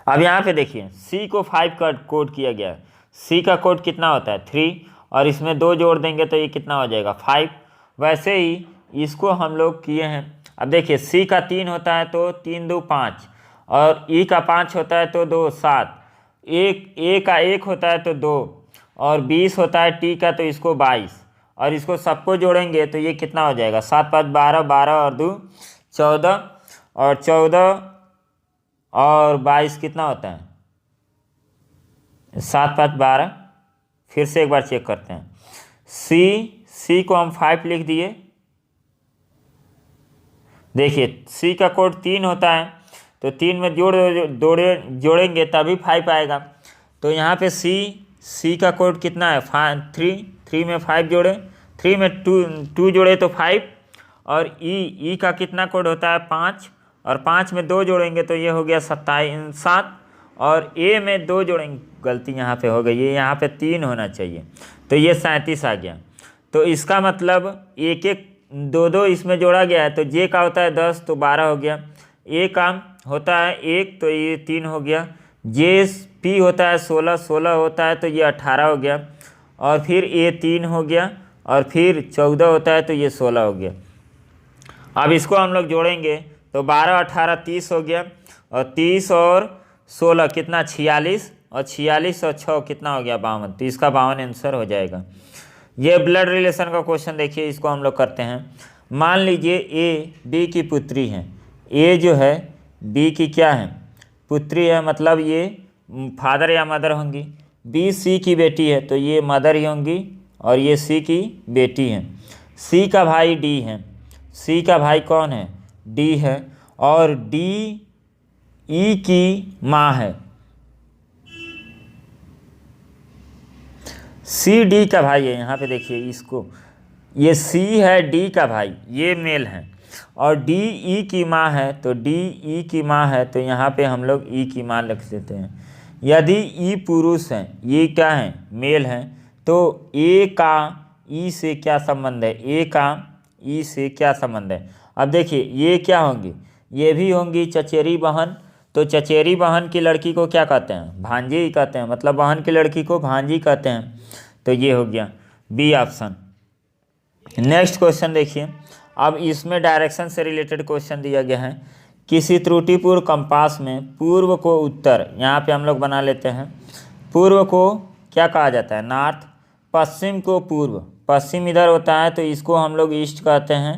Speaker 1: अब यहाँ पे देखिए सी को 5 का कोड किया गया है। सी का कोड कितना होता है 3, और इसमें 2 जोड़ देंगे तो ये कितना हो जाएगा 5। वैसे ही इसको हम लोग किए हैं। अब देखिए सी का 3 होता है तो 3 2 5, और ई का 5 होता है तो 2 7, एक ए का 1 होता है तो 2, और 20 होता है टी का, तो इसको 22, और इसको सबको जोड़ेंगे तो ये कितना हो जाएगा 7 5 12, 12 और 2 14, और 14 और 22 कितना होता है 7 5 12। फिर से एक बार चेक करते हैं। सी को हम 5 लिख दिए। देखिए सी का कोड 3 होता है, तो 3 में जोड़ेंगे तभी 5 आएगा। तो यहाँ पे सी का कोड कितना है 3 में 5 जोड़े, 3 में 2 जोड़े तो 5, और ई का कितना कोड होता है 5, और 5 में 2 जोड़ेंगे तो ये हो गया 7, और ए में 2 जोड़ेंगे, गलती यहाँ पे हो गई, ये यहाँ पे 3 होना चाहिए, तो ये 37 आ गया। तो इसका मतलब 1 1 2 2 इसमें जोड़ा गया है, तो जे का होता है 10 तो 12 हो गया, ए का होता है 1 तो ये 3 हो गया, जे पी होता है 16 16 होता है तो ये 18 हो गया, और फिर ए 3 हो गया, और फिर 14 होता है तो ये 16 हो गया। अब इसको हम लोग जोड़ेंगे तो 12 18 30 हो गया, और 30 और 16 कितना 46, और 46 और 6 कितना हो गया 52, तो इसका 52 आंसर हो जाएगा। ये ब्लड रिलेशन का क्वेश्चन देखिए, इसको हम लोग करते हैं। मान लीजिए ए बी की पुत्री है, ए जो है बी की क्या है पुत्री है, मतलब ये फादर या मदर होंगी। बी सी की बेटी है तो ये मदर ही होंगी, और ये सी की बेटी है। सी का भाई डी है, सी का भाई कौन है डी है, और डी ई की माँ है। सी डी का भाई है, यहाँ पे देखिए इसको, ये सी है डी का भाई, ये मेल है, और डी ई की माँ है, तो डी ई की माँ है, तो यहाँ पे हम लोग ई की माँ लिख देते हैं। यदि ई पुरुष है, ये क्या है मेल है, तो ए का ई से क्या संबंध है, ए का ई से क्या संबंध है। अब देखिए ये क्या होंगी, ये भी होंगी चचेरी बहन, तो चचेरी बहन की लड़की को क्या कहते हैं भांजी ही कहते हैं, मतलब बहन की लड़की को भांजी कहते हैं, तो ये हो गया बी ऑप्शन। नेक्स्ट क्वेश्चन देखिए। अब इसमें डायरेक्शन से रिलेटेड क्वेश्चन दिया गया है। किसी त्रुटिपूर्ण कंपास में पूर्व को उत्तर, यहाँ पे हम लोग बना लेते हैं, पूर्व को क्या कहा जाता है नॉर्थ, पश्चिम को पूर्व, पश्चिम इधर होता है तो इसको हम लोग ईस्ट कहते हैं,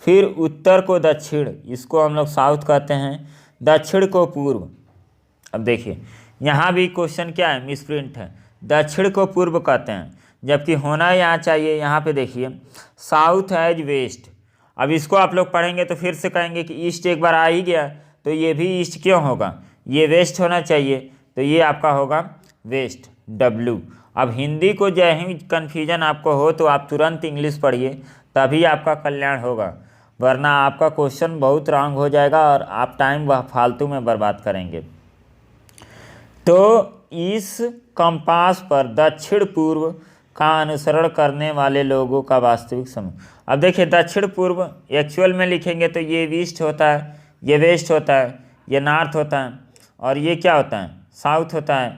Speaker 1: फिर उत्तर को दक्षिण, इसको हम लोग साउथ कहते हैं, दक्षिण को पूर्व। अब देखिए यहाँ भी क्वेश्चन क्या है मिसप्रिंट है, दक्षिण को पूर्व कहते हैं, जबकि होना यहाँ चाहिए, यहाँ पे देखिए साउथ एज वेस्ट। अब इसको आप लोग पढ़ेंगे तो फिर से कहेंगे कि ईस्ट एक बार आ ही गया, तो ये भी ईस्ट क्यों होगा, ये वेस्ट होना चाहिए, तो ये आपका होगा वेस्ट W। अब हिंदी को जो ही कन्फ्यूजन आपको हो तो आप तुरंत इंग्लिश पढ़िए, तभी आपका कल्याण होगा, वरना आपका क्वेश्चन बहुत रॉन्ग हो जाएगा और आप टाइम वह फालतू में बर्बाद करेंगे। तो इस कंपास पर दक्षिण पूर्व का अनुसरण करने वाले लोगों का वास्तविक समूह। अब देखिए दक्षिण पूर्व एक्चुअल में लिखेंगे तो ये ईस्ट होता है, ये वेस्ट होता है, ये नॉर्थ होता है और ये क्या होता है, साउथ होता है।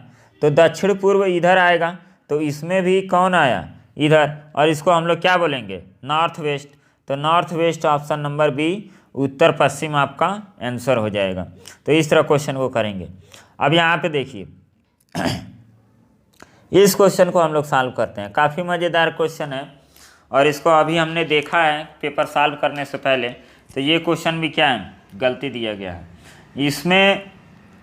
Speaker 1: तो दक्षिण पूर्व इधर आएगा, तो इसमें भी कौन आया इधर, और इसको हम लोग क्या बोलेंगे, नॉर्थ वेस्ट। तो north west option number B उत्तर पश्चिम आपका आंसर हो जाएगा। तो इस तरह क्वेश्चन को करेंगे। अब यहाँ पे देखिए इस क्वेश्चन को हम लोग सॉल्व करते हैं, काफ़ी मज़ेदार क्वेश्चन है और इसको अभी हमने देखा है पेपर सॉल्व करने से पहले। तो ये क्वेश्चन भी क्या है, गलती दिया गया है। इसमें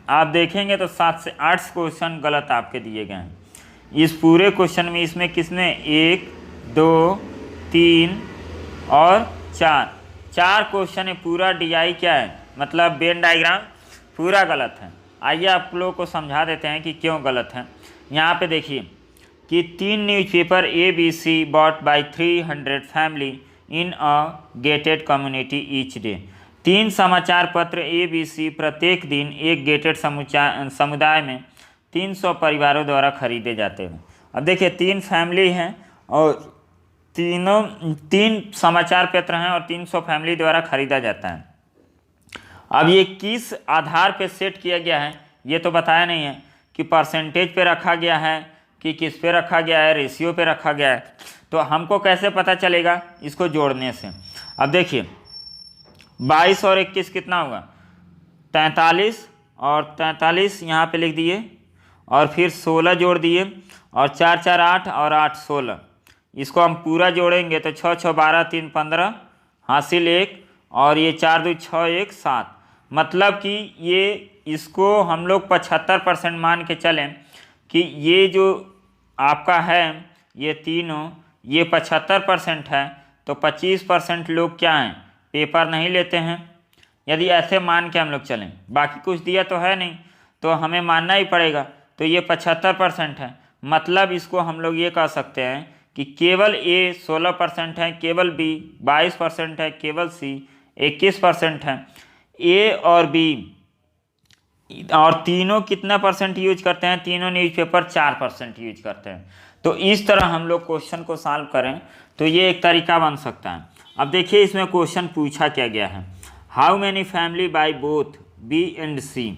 Speaker 1: आप देखेंगे तो 7 से 8 क्वेश्चन गलत आपके दिए गए हैं इस पूरे क्वेश्चन में। इसमें किसने 1 2 3 और 4 क्वेश्चन है। पूरा DI क्या है, मतलब वेन डायग्राम पूरा गलत है। आइए आप लोगों को समझा देते हैं कि क्यों गलत है। यहाँ पे देखिए कि 3 newspaper ABC bought by 300 family in a gated community each day. 3 समाचार पत्र ABC प्रत्येक दिन एक गेटेड समुदाय में 300 परिवारों द्वारा खरीदे जाते हैं। अब देखिए 3 फैमिली हैं और 3 समाचार पत्र हैं और 300 फैमिली द्वारा खरीदा जाता है। अब ये किस आधार पे सेट किया गया है ये तो बताया नहीं है, कि परसेंटेज पे रखा गया है कि किस पे रखा गया है, रेशियो पे रखा गया है। तो हमको कैसे पता चलेगा, इसको जोड़ने से। अब देखिए 22 और 21 कितना होगा, 43 और 43 यहाँ पे लिख दिए और फिर 16 जोड़ दिए और 4 4 8 और 8 16। इसको हम पूरा जोड़ेंगे तो 6 6 12 3 15 हासिल 1 और ये 4 2 6 1 7। मतलब कि ये इसको हम लोग 75% मान के चलें कि ये जो आपका है ये तीनों ये 75% है, तो 25% लोग क्या हैं, पेपर नहीं लेते हैं। यदि ऐसे मान के हम लोग चलें, बाकी कुछ दिया तो है नहीं तो हमें मानना ही पड़ेगा। तो ये 75% है, मतलब इसको हम लोग ये कह सकते हैं कि केवल A 16% है, केवल B 22% है, केवल C 21% है। A और B और तीनों कितना परसेंट यूज करते हैं, तीनों न्यूज़पेपर 4% यूज करते हैं। तो इस तरह हम लोग क्वेश्चन को सॉल्व करें तो ये एक तरीका बन सकता है। अब देखिए इसमें क्वेश्चन पूछा क्या गया है, how many family by both B and C,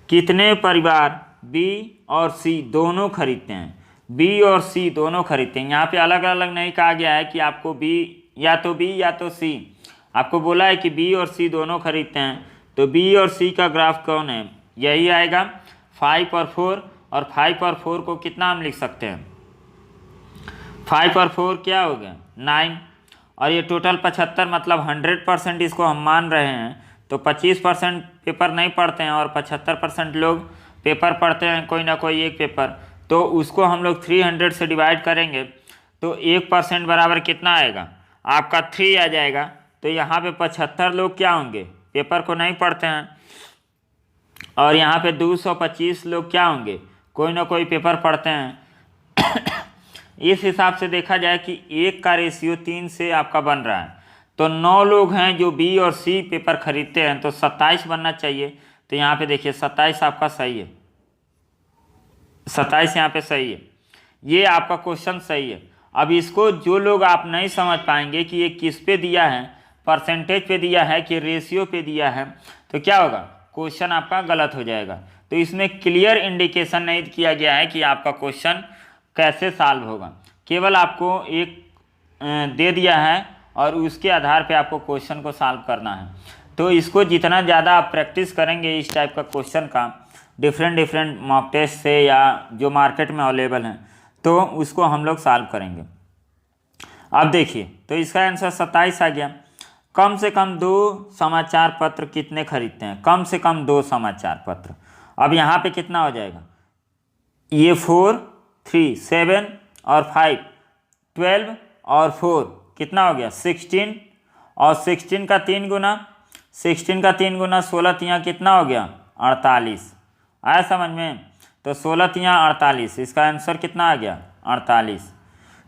Speaker 1: कितने परिवार B और C दोनों खरीदते हैं, B और C दोनों खरीदते हैं। यहाँ पे अलग अलग नहीं कहा गया है कि आपको B या तो C, आपको बोला है कि B और C दोनों खरीदते हैं। तो B और C का ग्राफ कौन है, यही आएगा 5 और 4। और 5 और 4 को कितना हम लिख सकते हैं, 5 और 4 क्या हो गया 9। और ये टोटल 75 मतलब 100% इसको हम मान रहे हैं। तो 25% पेपर नहीं पढ़ते हैं और 75% लोग पेपर पढ़ते हैं, कोई ना कोई एक पेपर। तो उसको हम लोग 300 से डिवाइड करेंगे तो 1% बराबर कितना आएगा, आपका 3 आ जाएगा। तो यहाँ पे 75 लोग क्या होंगे, पेपर को नहीं पढ़ते हैं। और यहाँ पे 225 लोग क्या होंगे, कोई ना कोई पेपर पढ़ते हैं। इस हिसाब से देखा जाए कि 1 का रेशियो 3 से आपका बन रहा है। तो 9 लोग हैं जो B और C पेपर खरीदते हैं, तो 27 बनना चाहिए। तो यहाँ पे देखिए 27 आपका सही है, 27 यहाँ पे सही है, ये आपका क्वेश्चन सही है। अब इसको जो लोग आप नहीं समझ पाएंगे कि ये किस पे दिया है, परसेंटेज पे दिया है कि रेशियो पे दिया है, तो क्या होगा, क्वेश्चन आपका गलत हो जाएगा। तो इसमें क्लियर इंडिकेशन नहीं किया गया है कि आपका क्वेश्चन कैसे सॉल्व होगा, केवल आपको एक दे दिया है और उसके आधार पे आपको क्वेश्चन को सॉल्व करना है। तो इसको जितना ज़्यादा आप प्रैक्टिस करेंगे इस टाइप का क्वेश्चन का, डिफरेंट मॉक टेस्ट से या जो मार्केट में अवेलेबल हैं, तो उसको हम लोग सॉल्व करेंगे। अब देखिए तो इसका आंसर 27 आ गया। कम से कम 2 समाचार पत्र कितने खरीदते हैं, कम से कम 2 समाचार पत्र। अब यहाँ पे कितना हो जाएगा, ये 4 3 7 और 5 12 और 4 कितना हो गया 16 और 16 का 3 गुना 16 का 3 गुना 16 तियाँ कितना हो गया 48। आया समझ में? तो 16 तियाँ 48, इसका आंसर कितना आ गया 48।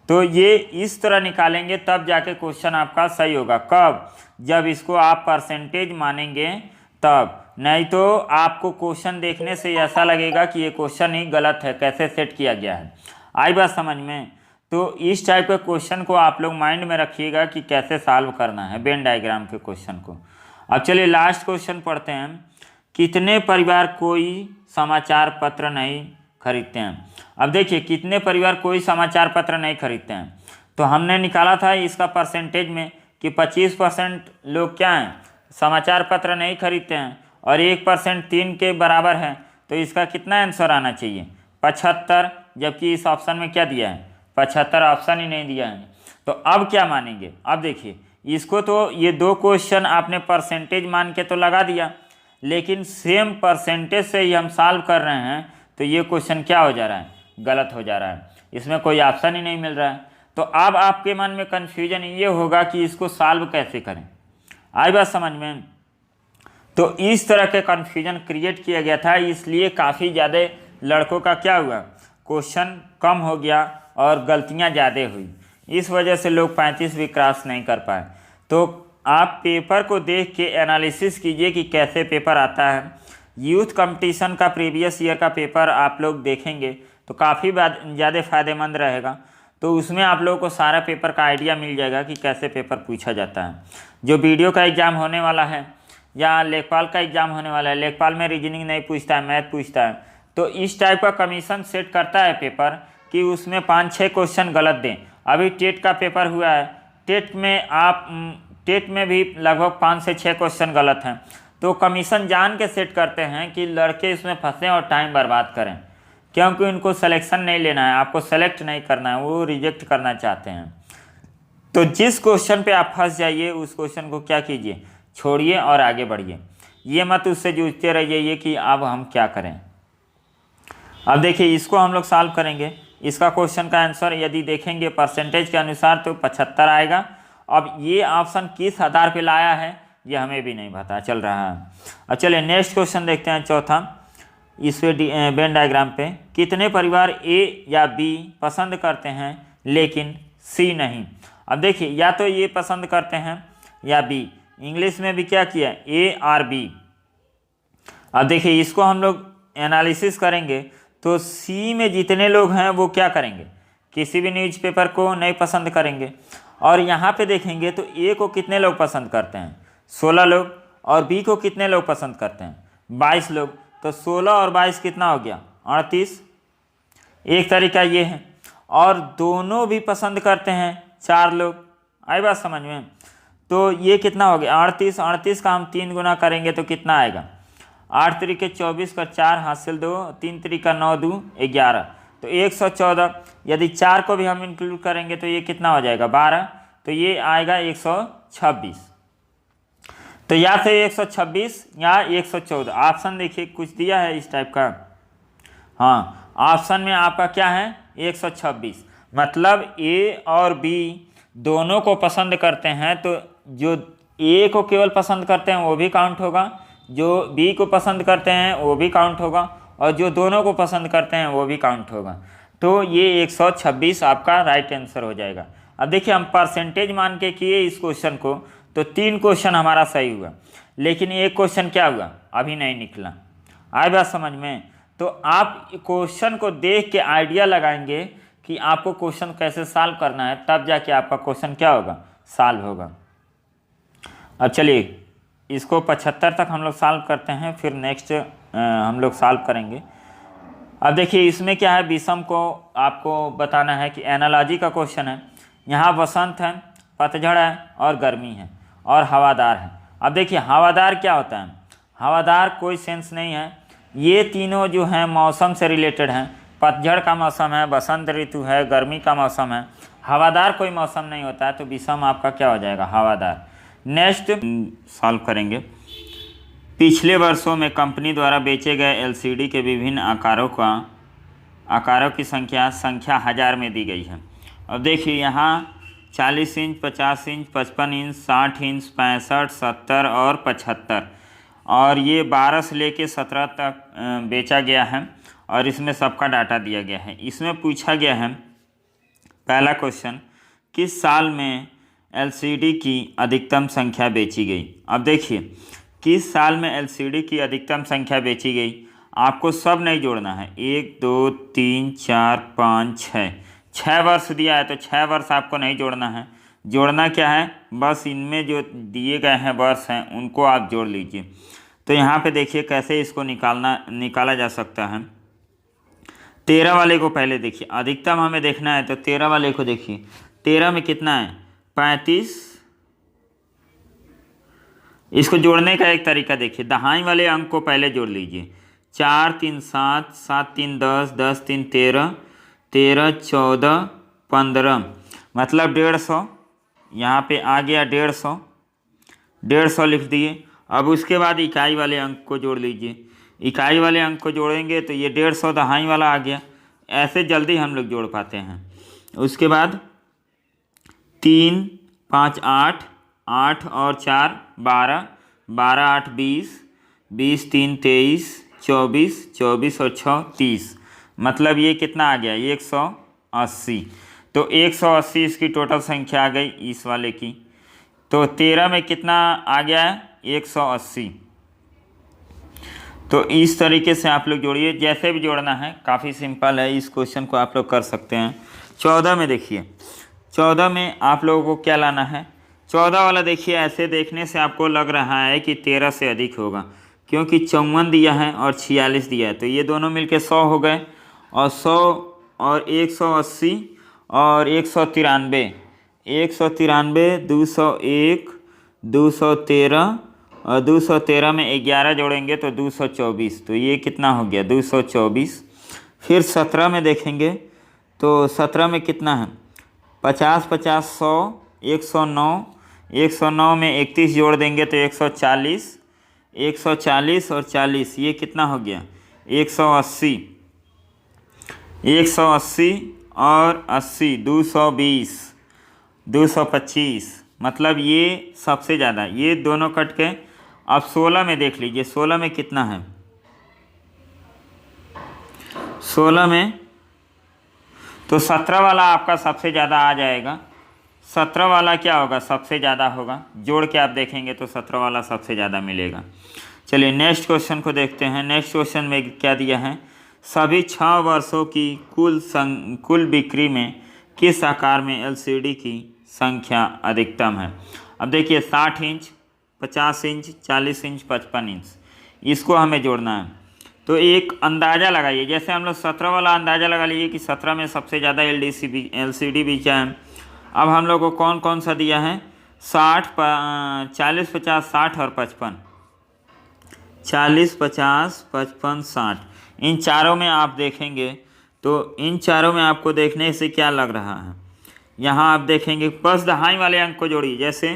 Speaker 1: तो ये इस तरह निकालेंगे तब जाके क्वेश्चन आपका सही होगा। कब? जब इसको आप परसेंटेज मानेंगे तब, नहीं तो आपको क्वेश्चन देखने से ऐसा लगेगा कि ये क्वेश्चन ही गलत है, कैसे सेट किया गया है। आई बात समझ में? तो इस टाइप के क्वेश्चन को आप लोग माइंड में रखिएगा कि कैसे सॉल्व करना है वेन डायग्राम के क्वेश्चन को। अब चलिए लास्ट क्वेश्चन पढ़ते हैं। कितने परिवार कोई समाचार पत्र नहीं खरीदते हैं? अब देखिए कितने परिवार कोई समाचार पत्र नहीं खरीदते हैं, तो हमने निकाला था इसका परसेंटेज में कि 25% लोग क्या हैं, समाचार पत्र नहीं खरीदते हैं, और 1% 3 के बराबर है, तो इसका कितना आंसर आना चाहिए 75, जबकि इस ऑप्शन में क्या दिया है 75, ऑप्शन ही नहीं दिया है। तो अब क्या मानेंगे? अब देखिए इसको तो ये दो क्वेश्चन आपने परसेंटेज मान के तो लगा दिया, लेकिन सेम परसेंटेज से ही हम सॉल्व कर रहे हैं, तो ये क्वेश्चन क्या हो जा रहा है, गलत हो जा रहा है, इसमें कोई ऑप्शन ही नहीं मिल रहा है। तो अब आपके मन में कन्फ्यूजन ये होगा कि इसको सॉल्व कैसे करें। आई बात समझ में? तो इस तरह के कन्फ्यूजन क्रिएट किया गया था, इसलिए काफ़ी ज़्यादा लड़कों का क्या हुआ, क्वेश्चन कम हो गया और गलतियाँ ज़्यादा हुई। इस वजह से लोग 35 भी क्रॉस नहीं कर पाए। तो आप पेपर को देख के एनालिसिस कीजिए कि कैसे पेपर आता है। यूथ कंपटीशन का प्रीवियस ईयर का पेपर आप लोग देखेंगे तो काफ़ी ज़्यादा फ़ायदेमंद रहेगा। तो उसमें आप लोगों को सारा पेपर का आइडिया मिल जाएगा कि कैसे पेपर पूछा जाता है। जो वीडियो का एग्ज़ाम होने वाला है या लेखपाल का एग्ज़ाम होने वाला है, लेखपाल में रीजनिंग नहीं पूछता है, मैथ पूछता है, तो इस टाइप का कमीशन सेट करता है पेपर कि उसमें 5-6 क्वेश्चन गलत दें। अभी टेट का पेपर हुआ है, टेट में भी लगभग 5 से 6 क्वेश्चन गलत हैं। तो कमीशन जान के सेट करते हैं कि लड़के इसमें फंसें और टाइम बर्बाद करें, क्योंकि उनको सिलेक्शन नहीं लेना है, आपको सेलेक्ट नहीं करना है, वो रिजेक्ट करना चाहते हैं। तो जिस क्वेश्चन पे आप फंस जाइए उस क्वेश्चन को क्या कीजिए, छोड़िए और आगे बढ़िए। ये मत उससे जूझते रहिए कि अब हम क्या करें। अब देखिए इसको हम लोग सॉल्व करेंगे। इसका क्वेश्चन का आंसर यदि देखेंगे परसेंटेज के अनुसार तो 75 आएगा। अब ये ऑप्शन किस आधार पे लाया है ये हमें भी नहीं पता चल रहा है। अब चलिए नेक्स्ट क्वेश्चन देखते हैं, चौथा। इस पे वेन डायग्राम पे कितने परिवार ए या बी पसंद करते हैं लेकिन सी नहीं? अब देखिए या तो ये पसंद करते हैं या बी, इंग्लिश में भी क्या किया ए और बी। अब देखिए इसको हम लोग एनालिसिस करेंगे तो सी में जितने लोग हैं वो क्या करेंगे, किसी भी न्यूज़पेपर को नहीं पसंद करेंगे। और यहाँ पे देखेंगे तो ए को कितने लोग पसंद करते हैं 16 लोग, और बी को कितने लोग पसंद करते हैं 22 लोग। तो 16 और 22 कितना हो गया 38। एक तरीका ये है, और दोनों भी पसंद करते हैं 4 लोग। आई बात समझ में? तो ये कितना हो गया 38। 38 का हम 3 गुना करेंगे तो कितना आएगा 8 तरीके 24 का 4 हासिल 2, 3 तरीका 9 2 11, तो 114। यदि 4 को भी हम इंक्लूड करेंगे तो ये कितना हो जाएगा 12, तो ये आएगा 126। तो या तो 126 या 114। ऑप्शन देखिए कुछ दिया है इस टाइप का। हाँ, ऑप्शन में आपका क्या है 126, मतलब ए और बी दोनों को पसंद करते हैं, तो जो ए को केवल पसंद करते हैं वो भी काउंट होगा, जो बी को पसंद करते हैं वो भी काउंट होगा, और जो दोनों को पसंद करते हैं वो भी काउंट होगा। तो ये 126 आपका राइट आंसर हो जाएगा। अब देखिए हम परसेंटेज मान के किए इस क्वेश्चन को, तो 3 क्वेश्चन हमारा सही हुआ, लेकिन एक क्वेश्चन क्या हुआ अभी नहीं निकला। आए बात समझ में? तो आप क्वेश्चन को देख के आइडिया लगाएंगे कि आपको क्वेश्चन कैसे सॉल्व करना है, तब जाके आपका क्वेश्चन क्या होगा सॉल्व होगा। अब चलिए इसको 75 तक हम लोग सॉल्व करते हैं, फिर नेक्स्ट हम लोग सॉल्व करेंगे। अब देखिए इसमें क्या है, विषम को आपको बताना है कि एनालॉजी का क्वेश्चन है। यहाँ वसंत है, पतझड़ है और गर्मी है और हवादार है। अब देखिए हवादार क्या होता है, हवादार कोई सेंस नहीं है। ये तीनों जो हैं मौसम से रिलेटेड हैं। पतझड़ का मौसम है, बसंत ऋतु है, गर्मी का मौसम है। हवादार कोई मौसम नहीं होता है, तो विषम आपका क्या हो जाएगा हवादार। नेक्स्ट सॉल्व करेंगे। पिछले वर्षों में कंपनी द्वारा बेचे गए एलसीडी के विभिन्न आकारों की संख्या 1000 में दी गई है। अब देखिए यहाँ 40 इंच, 50 इंच, 55 इंच, 60 इंच, 65, 70 और 75। और ये 12 से लेके 17 तक बेचा गया है और इसमें सबका डाटा दिया गया है। इसमें पूछा गया है पहला क्वेश्चन, किस साल में एलसीडी की अधिकतम संख्या बेची गई। अब देखिए, किस साल में एलसीडी की अधिकतम संख्या बेची गई, आपको सब नहीं जोड़ना है। 1 2 3 4 5 6, 6 वर्ष दिया है तो 6 वर्ष आपको नहीं जोड़ना है। जोड़ना क्या है, बस इनमें जो दिए गए हैं वर्ष हैं उनको आप जोड़ लीजिए। तो यहाँ पे देखिए कैसे इसको निकाला जा सकता है। 13 वाले को पहले देखिए, अधिकतम हमें देखना है तो 13 वाले को देखिए। 13 में कितना है, 35। इसको जोड़ने का एक तरीका देखिए, दहाई वाले अंक को पहले जोड़ लीजिए। 4 3 7, 7 3 10, 10 3 13, 13 14 15, मतलब 150। यहाँ पे आ गया 150, 150 लिख दिए। अब उसके बाद इकाई वाले अंक को जोड़ लीजिए। इकाई वाले अंक को जोड़ेंगे तो ये 150 दहाई वाला आ गया। ऐसे जल्दी हम लोग जोड़ पाते हैं। उसके बाद 3 5 8, 8 और 4 12, 12 8 20, 20 3 23, 24, 24 और 6 30, मतलब ये कितना आ गया, 180। तो 180 इसकी टोटल संख्या आ गई इस वाले की। तो 13 में कितना आ गया है, 180। तो इस तरीके से आप लोग जोड़िए, जैसे भी जोड़ना है, काफ़ी सिंपल है। इस क्वेश्चन को आप लोग कर सकते हैं। 14 में देखिए, 14 में आप लोगों को क्या लाना है। 14 वाला देखिए, ऐसे देखने से आपको लग रहा है कि 13 से अधिक होगा, क्योंकि 54 दिया है और 46 दिया है, तो ये दोनों मिलके 100 हो गए। और 100 और 180 और 193, 193, 201, 213 और 213 में 11 जोड़ेंगे तो 224, तो ये कितना हो गया, 224। फिर 17 में देखेंगे तो 17 में कितना है, 50 50 100, 109, 109 में 31 जोड़ देंगे तो 140, 140 और 40, ये कितना हो गया, 180, 180 और 80, 220, 225, मतलब ये सबसे ज़्यादा, ये दोनों कट के। अब 16 में देख लीजिए, 16 में कितना है, 16 में तो 17 वाला आपका सबसे ज़्यादा आ जाएगा। 17 वाला क्या होगा, सबसे ज़्यादा होगा। जोड़ के आप देखेंगे तो 17 वाला सबसे ज़्यादा मिलेगा। चलिए नेक्स्ट क्वेश्चन को देखते हैं। नेक्स्ट क्वेश्चन में क्या दिया है, सभी 6 वर्षों की कुल बिक्री में किस आकार में एलसीडी की संख्या अधिकतम है। अब देखिए 60 इंच, 50 इंच, 40 इंच, 55 इंच, इसको हमें जोड़ना है। तो एक अंदाज़ा लगाइए, जैसे हम लोग 17 वाला अंदाज़ा लगा लीजिए कि 17 में सबसे ज़्यादा एलसीडी बेचा है। अब हम लोग को कौन कौन सा दिया है, 60, 40 50 60 और 55, 40 50 55 60, इन चारों में आप देखेंगे तो इन चारों में आपको देखने से क्या लग रहा है, यहाँ आप देखेंगे बस दहाई वाले अंक को जोड़िए। जैसे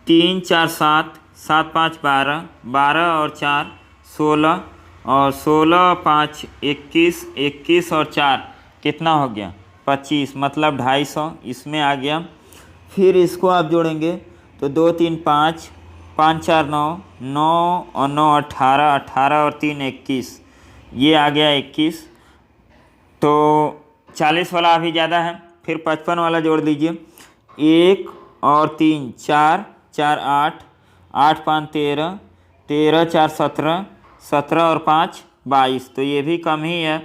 Speaker 1: 3 4 7, 7 5 12, 12 और 4 16 और 16 5 21, 21 और 4 कितना हो गया, 25, मतलब 250 इसमें आ गया। फिर इसको आप जोड़ेंगे तो 2 3 5, 5 4 9, 9 और 9 18, 18 और 3 21, ये आ गया 21। तो 40 वाला अभी ज़्यादा है। फिर 55 वाला जोड़ दीजिए, 1 और 3 4, 4 8, 8 5 13, 13 4 17, 17 और 5 22, तो ये भी कम ही है,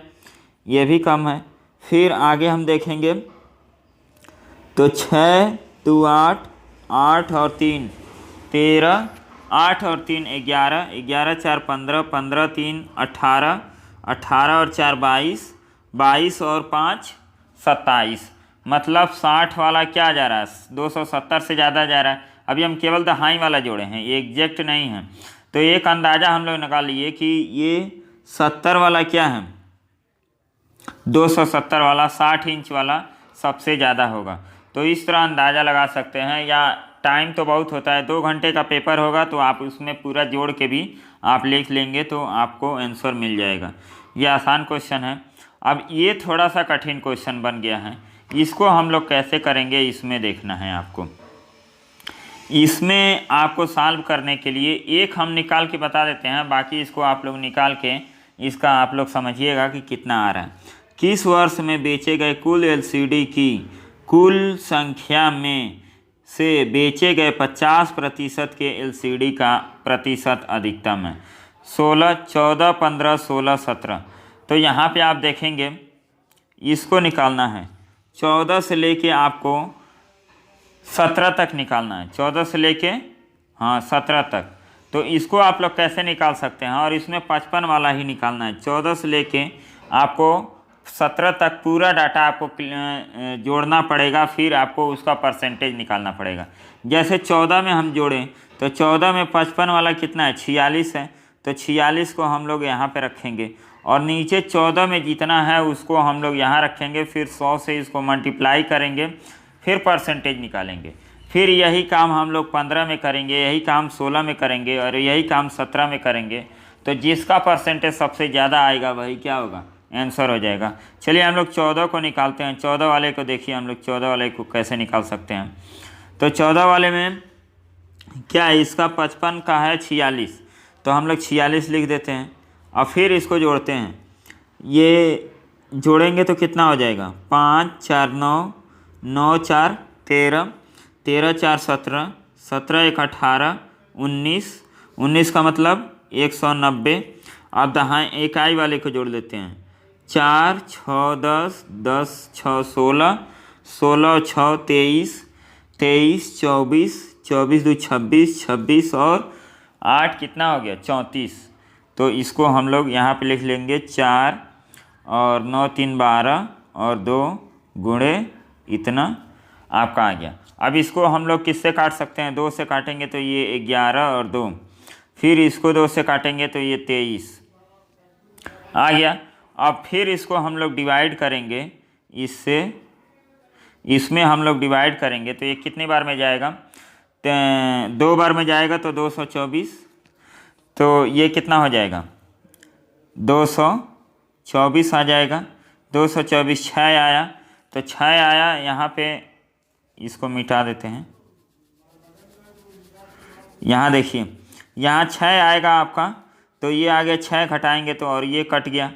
Speaker 1: ये भी कम है। फिर आगे हम देखेंगे तो 6 2 8, 8 और 3 13, 8 और 3 11, 11 4 15, 15 3 18, 18 और 4 22, 22 और 5 27, मतलब 60 वाला क्या जा रहा है, 270 से ज़्यादा जा रहा है। अभी हम केवल दहाई वाला जोड़े हैं, ये एग्जैक्ट नहीं है। तो एक अंदाज़ा हम लोग निकाल लिए कि ये 70 वाला क्या है, 270 वाला 60 इंच वाला सबसे ज़्यादा होगा। तो इस तरह अंदाज़ा लगा सकते हैं, या टाइम तो बहुत होता है, 2 घंटे का पेपर होगा तो आप उसमें पूरा जोड़ के भी आप लिख लेंगे तो आपको आंसर मिल जाएगा। ये आसान क्वेश्चन है। अब ये थोड़ा सा कठिन क्वेश्चन बन गया है, इसको हम लोग कैसे करेंगे इसमें देखना है आपको। इसमें आपको सॉल्व करने के लिए एक हम निकाल के बता देते हैं, बाकी इसको आप लोग निकाल के इसका आप लोग समझिएगा कि कितना आ रहा है। किस वर्ष में बेचे गए कुल एलसीडी की कुल संख्या में से बेचे गए 50% के एलसीडी का प्रतिशत अधिकतम है? 16, 14, 15, 16, 17। तो यहाँ पे आप देखेंगे इसको निकालना है। 14 से लेके आपको 17 तक निकालना है। 14 से लेके 17 तक। तो इसको आप लोग कैसे निकाल सकते हैं, और इसमें 55 वाला ही निकालना है। 14 से लेके आपको 17 तक पूरा डाटा आपको जोड़ना पड़ेगा, फिर आपको उसका परसेंटेज निकालना पड़ेगा। जैसे 14 में हम जोड़ें तो 14 में 55 वाला कितना है? 46 है। तो 46 को हम लोग यहाँ पे रखेंगे, और नीचे 14 में जितना है उसको हम लोग यहाँ रखेंगे, फिर 100 से इसको मल्टीप्लाई करेंगे, फिर परसेंटेज निकालेंगे। फिर यही काम हम लोग 15 में करेंगे, यही काम 16 में करेंगे, और यही काम 17 में करेंगे। तो जिसका परसेंटेज सबसे ज़्यादा आएगा वही क्या होगा? आंसर हो जाएगा। चलिए हम लोग 14 को निकालते हैं। 14 वाले को देखिए, हम लोग 14 वाले को कैसे निकाल सकते हैं। तो 14 वाले में क्या है? इसका 55 का है 46, तो हम लोग 46 लिख देते हैं, और फिर इसको जोड़ते हैं। ये जोड़ेंगे तो कितना हो जाएगा? 5, 4, 9, 9, 4, 13, 13, 4, 17, 17, 1, 18, 19, 19 का मतलब 190। अब दहाई इकाई वाले को जोड़ देते हैं। 4, 6, 10, 10, 6, 16, 16, 6, 23, 23, 24, 24, 2, 26, 26 और 8 कितना हो गया? 34। तो इसको हम लोग यहाँ पे लिख लेंगे 4 और 9, 3, 12 और 2 गुणे इतना आपका आ गया। अब इसको हम लोग किससे काट सकते हैं? 2 से काटेंगे तो ये 11 और 2, फिर इसको 2 से काटेंगे तो ये 23 आ गया। अब फिर इसको हम लोग डिवाइड करेंगे इससे, इसमें हम लोग डिवाइड करेंगे तो ये कितनी बार में जाएगा? 2 बार में जाएगा तो 224। तो ये कितना हो जाएगा? 224 आ जाएगा। 224 6 आया, तो 6 आया। यहाँ पे इसको मिटा देते हैं। यहाँ देखिए, यहाँ 6 आएगा आपका, तो ये आगे 6 घटाएंगे तो और ये कट गया।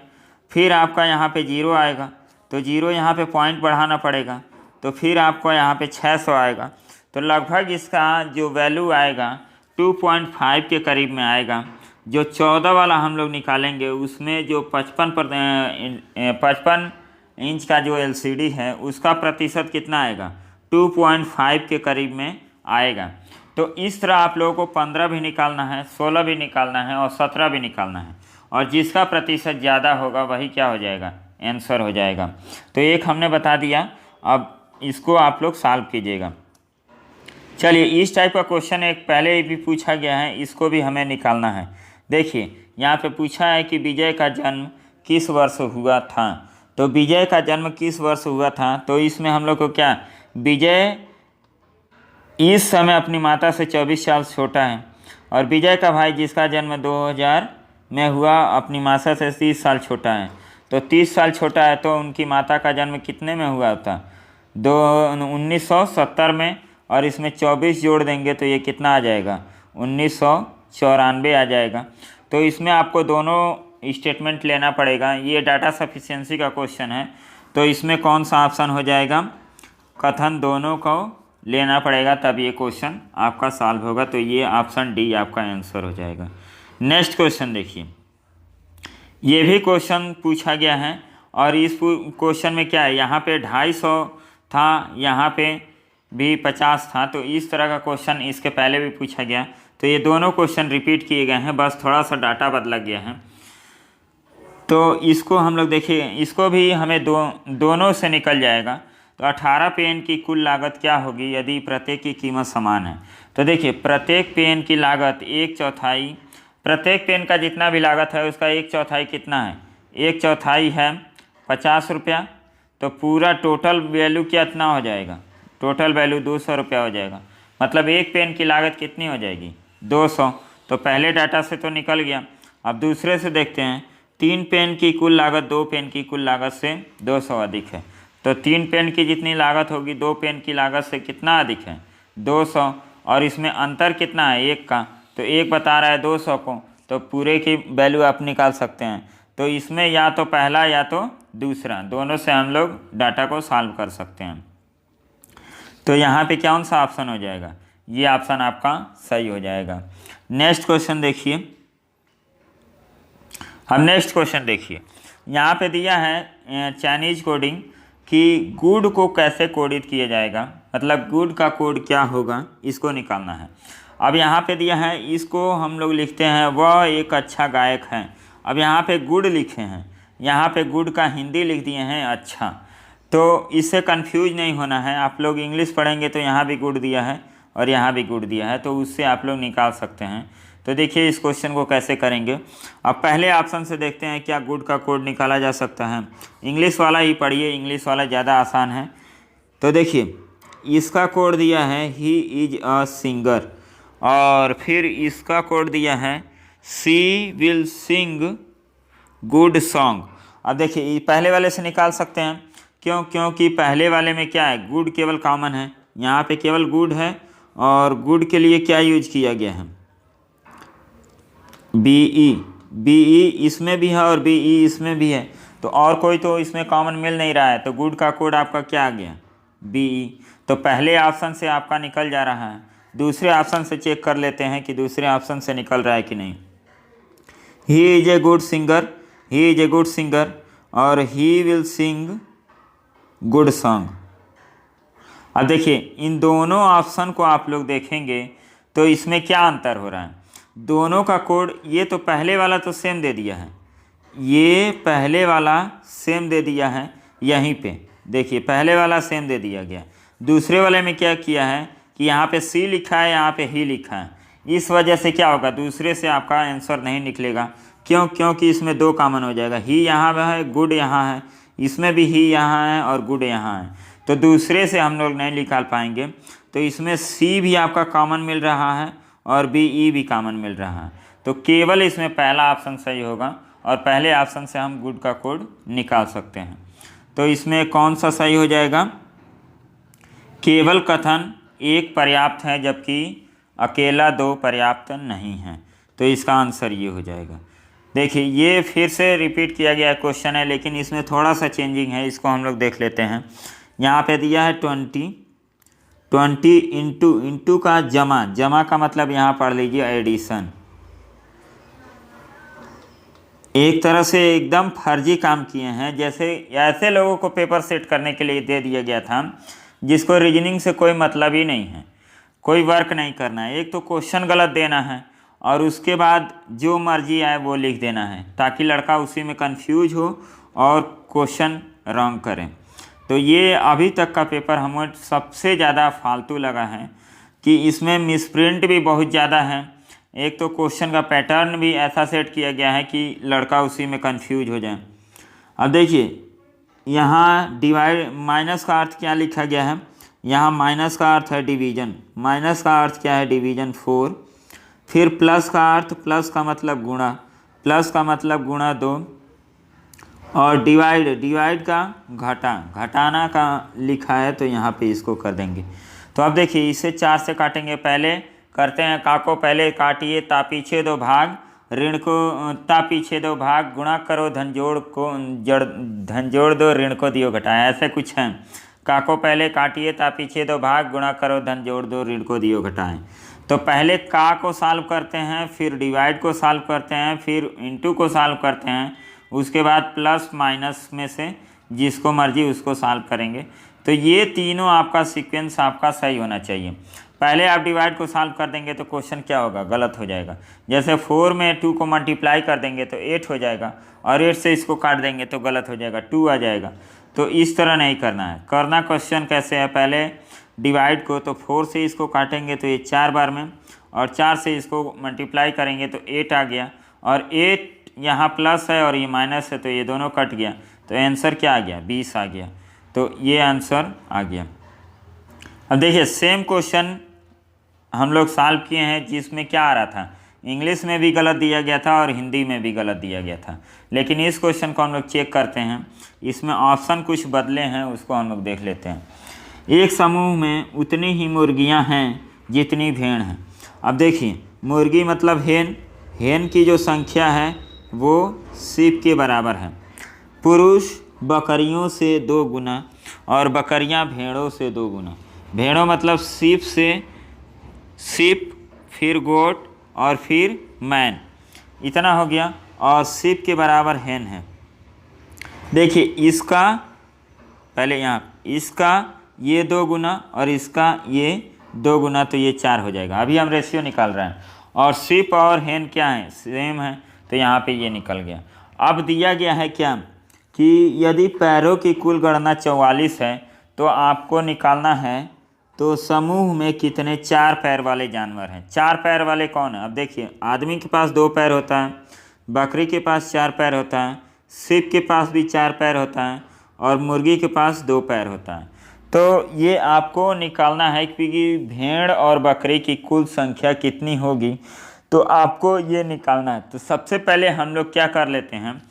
Speaker 1: फिर आपका यहाँ पे 0 आएगा, तो 0 यहाँ पे पॉइंट बढ़ाना पड़ेगा, तो फिर आपको यहाँ पे 600 आएगा। तो लगभग इसका जो वैल्यू आएगा 2.5 के करीब में आएगा। जो 14 वाला हम लोग निकालेंगे उसमें जो 55 इंच का जो एलसीडी है उसका प्रतिशत कितना आएगा? 2.5 के करीब में आएगा। तो इस तरह आप लोगों को 15 भी निकालना है, 16 भी निकालना है और 17 भी निकालना है, और जिसका प्रतिशत ज़्यादा होगा वही क्या हो जाएगा? आंसर हो जाएगा। तो एक हमने बता दिया, अब इसको आप लोग सॉल्व कीजिएगा। चलिए, इस टाइप का क्वेश्चन एक पहले भी पूछा गया है, इसको भी हमें निकालना है। देखिए यहाँ पे पूछा है कि विजय का जन्म किस वर्ष हुआ था। तो विजय का जन्म किस वर्ष हुआ था, तो इसमें हम लोग को क्या, विजय इस समय अपनी माता से 24 साल छोटा है, और विजय का भाई जिसका जन्म 2000 में हुआ अपनी माता से 30 साल छोटा है। तो 30 साल छोटा है तो उनकी माता का जन्म कितने में हुआ था? 1970 में, और इसमें 24 जोड़ देंगे तो ये कितना आ जाएगा? 1994 आ जाएगा। तो इसमें आपको दोनों स्टेटमेंट लेना पड़ेगा। ये डाटा सफिशिएंसी का क्वेश्चन है, तो इसमें कौन सा ऑप्शन हो जाएगा? कथन दोनों को लेना पड़ेगा, तब ये क्वेश्चन आपका सॉल्व होगा। तो ये ऑप्शन डी आपका आंसर हो जाएगा। नेक्स्ट क्वेश्चन देखिए, ये भी क्वेश्चन पूछा गया है, और इस क्वेश्चन में क्या है, यहाँ पे 250 था, यहाँ पे भी 50 था। तो इस तरह का क्वेश्चन इसके पहले भी पूछा गया। तो ये दोनों क्वेश्चन रिपीट किए गए हैं, बस थोड़ा सा डाटा बदला गया है। तो इसको हम लोग देखिए, इसको भी हमें दोनों से निकल जाएगा। तो 18 पेन की कुल लागत क्या होगी यदि प्रत्येक की कीमत समान है। तो देखिए, प्रत्येक पेन की लागत 1/4, प्रत्येक पेन का जितना भी लागत है उसका 1/4 कितना है? 1/4 है 50 रुपया। तो पूरा टोटल वैल्यू कितना हो जाएगा? टोटल वैल्यू 200 रुपया हो जाएगा। मतलब एक पेन की लागत कितनी हो जाएगी? 200। तो पहले डाटा से तो निकल गया। अब दूसरे से देखते हैं, 3 पेन की कुल लागत 2 पेन की कुल लागत से 200 अधिक है। तो 3 पेन की जितनी लागत होगी 2 पेन की लागत से कितना अधिक है, 200। और इसमें अंतर कितना है, 1 का, तो 1 बता रहा है 200 को, तो पूरे की वैल्यू आप निकाल सकते हैं। तो इसमें या तो पहला या तो दूसरा, दोनों से हम लोग डाटा को सॉल्व कर सकते हैं। तो यहाँ पे कौन सा ऑप्शन हो जाएगा, ये ऑप्शन आपका सही हो जाएगा। नेक्स्ट क्वेश्चन देखिए, हम नेक्स्ट क्वेश्चन देखिए, यहाँ पे दिया है चाइनीज कोडिंग कि गुड को कैसे कोडित किया जाएगा, मतलब गुड का कोड क्या होगा, इसको निकालना है। अब यहाँ पे दिया है, इसको हम लोग लिखते हैं वह एक अच्छा गायक है। अब यहाँ पे गुड लिखे हैं, यहाँ पे गुड का हिंदी लिख दिए हैं अच्छा। तो इससे कंफ्यूज नहीं होना है, आप लोग इंग्लिश पढ़ेंगे तो यहाँ भी गुड दिया है और यहाँ भी गुड दिया है, तो उससे आप लोग निकाल सकते हैं। तो देखिए इस क्वेश्चन को कैसे करेंगे। अब पहले ऑप्शन से देखते हैं क्या गुड का कोड निकाला जा सकता है। इंग्लिश वाला ही पढ़िए, इंग्लिश वाला ज़्यादा आसान है। तो देखिए इसका कोड दिया है ही इज अ सिंगर, और फिर इसका कोड दिया है सी विल सिंग गुड सॉन्ग। अब देखिए पहले वाले से निकाल सकते हैं, क्योंकि पहले वाले में क्या है, गुड केवल कॉमन है, यहाँ पे केवल गुड है, और गुड के लिए क्या यूज किया गया है, बी इसमें भी है और बी इसमें भी है, तो और कोई तो इसमें कॉमन मिल नहीं रहा है, तो गुड का कोड आपका क्या आ गया, बी। तो पहले ऑप्शन से आपका निकल जा रहा है, दूसरे ऑप्शन से चेक कर लेते हैं कि दूसरे ऑप्शन से निकल रहा है कि नहीं। He is a good singer, he is a good singer, और he will sing good song. अब देखिए इन दोनों ऑप्शन को आप लोग देखेंगे तो इसमें क्या अंतर हो रहा है, दोनों का कोड, ये तो पहले वाला तो सेम दे दिया है, ये पहले वाला सेम दे दिया है, यहीं पे देखिए पहले वाला सेम दे दिया गया। दूसरे वाले में क्या किया है कि यहाँ पे सी लिखा है, यहाँ पे ही लिखा है, इस वजह से क्या होगा, दूसरे से आपका आंसर नहीं निकलेगा। क्योंकि इसमें 2 कॉमन हो जाएगा, ही यहाँ है गुड यहाँ है, इसमें भी ही यहाँ है और गुड यहाँ है, तो दूसरे से हम लोग नहीं निकाल पाएंगे। तो इसमें सी भी आपका कॉमन मिल रहा है और बी भी कॉमन मिल रहा है, तो केवल इसमें पहला ऑप्शन सही होगा, और पहले ऑप्शन से हम गुड का कोड निकाल सकते हैं। तो इसमें कौन सा सही हो जाएगा, केवल कथन 1 पर्याप्त है जबकि अकेला 2 पर्याप्त नहीं है, तो इसका आंसर ये हो जाएगा। देखिए ये फिर से रिपीट किया गया क्वेश्चन है, लेकिन इसमें थोड़ा सा चेंजिंग है, इसको हम लोग देख लेते हैं। यहाँ पे दिया है 20 इंटू का जमा का मतलब यहाँ पढ़ लीजिए एडिशन। एक तरह से एकदम फर्जी काम किए हैं, जैसे ऐसे लोगों को पेपर सेट करने के लिए दे दिया गया था जिसको रीजनिंग से कोई मतलब ही नहीं है, कोई वर्क नहीं करना है, एक तो क्वेश्चन गलत देना है और उसके बाद जो मर्जी आए वो लिख देना है, ताकि लड़का उसी में कंफ्यूज हो और क्वेश्चन रॉन्ग करें। तो ये अभी तक का पेपर हमें सबसे ज़्यादा फालतू लगा है कि इसमें मिसप्रिंट भी बहुत ज़्यादा है, एक तो क्वेश्चन का पैटर्न भी ऐसा सेट किया गया है कि लड़का उसी में कंफ्यूज हो जाए। अब देखिए यहाँ डिवाइड माइनस का अर्थ क्या लिखा गया है, यहाँ माइनस का अर्थ है डिवीजन, माइनस का अर्थ क्या है डिवीजन 4, फिर प्लस का अर्थ, प्लस का मतलब गुणा, प्लस का मतलब गुणा 2, और डिवाइड का घटाना का लिखा है, तो यहाँ पे इसको कर देंगे। तो अब देखिए इसे 4 से काटेंगे, पहले करते हैं का को पहले काटिए, ता पीछे 2 भाग, ऋण को ता पीछे 2 भाग, गुणा करो धन जोड़ दो ऋण को दियो घटाएं, ऐसे कुछ है। का को पहले काटिए, ता पीछे 2 भाग, गुणा करो धन जोड़ दो ऋण को दियो घटाएं। तो पहले का को सॉल्व करते हैं, फिर डिवाइड को सॉल्व करते हैं, फिर इंटू को सॉल्व करते हैं, उसके बाद प्लस माइनस में से जिसको मर्जी उसको सॉल्व करेंगे। तो ये तीनों आपका सीक्वेंस आपका सही होना चाहिए। पहले आप डिवाइड को सॉल्व कर देंगे तो क्वेश्चन क्या होगा, गलत हो जाएगा। जैसे 4 में 2 को मल्टीप्लाई कर देंगे तो 8 हो जाएगा, और 8 से इसको काट देंगे तो गलत हो जाएगा, 2 आ जाएगा। तो इस तरह नहीं करना है, करना क्वेश्चन कैसे है, पहले डिवाइड को तो 4 से इसको काटेंगे तो ये 4 बार में, और 4 से इसको मल्टीप्लाई करेंगे तो 8 आ गया, और 8 यहाँ प्लस है और ये माइनस है तो ये दोनों कट गया, तो आंसर क्या आ गया, 20 आ गया। तो ये आंसर आ गया। अब देखिए सेम क्वेश्चन हम लोग सॉल्व किए हैं जिसमें क्या आ रहा था, इंग्लिश में भी गलत दिया गया था और हिंदी में भी गलत दिया गया था। लेकिन इस क्वेश्चन को हम लोग चेक करते हैं, इसमें ऑप्शन कुछ बदले हैं, उसको हम लोग देख लेते हैं। एक समूह में उतनी ही मुर्गियां हैं जितनी भेड़ हैं। अब देखिए, मुर्गी मतलब हेन, हेन की जो संख्या है वो सीप के बराबर है। पुरुष बकरियों से 2 गुना और बकरियां भेड़ों से 2 गुना। भेड़ों मतलब सीप फिर गोट और फिर मैन, इतना हो गया। और सीप के बराबर हेन है। देखिए इसका पहले यहाँ इसका ये 2 गुना और इसका ये 2 गुना, तो ये 4 हो जाएगा। अभी हम रेशियो निकाल रहे हैं और सीप और हेन क्या है, सेम है, तो यहाँ पे ये निकल गया। अब दिया गया है क्या कि यदि पैरों की कुल गणना 44 है तो आपको निकालना है तो समूह में कितने 4 पैर वाले जानवर हैं। 4 पैर वाले कौन है? अब देखिए, आदमी के पास 2 पैर होता है, बकरी के पास 4 पैर होता है, सीप के पास भी 4 पैर होता है और मुर्गी के पास 2 पैर होता है। तो ये आपको निकालना है कि भेड़ और बकरी की कुल संख्या कितनी होगी, तो आपको ये निकालना है। तो सबसे पहले हम लोग क्या कर लेते हैं,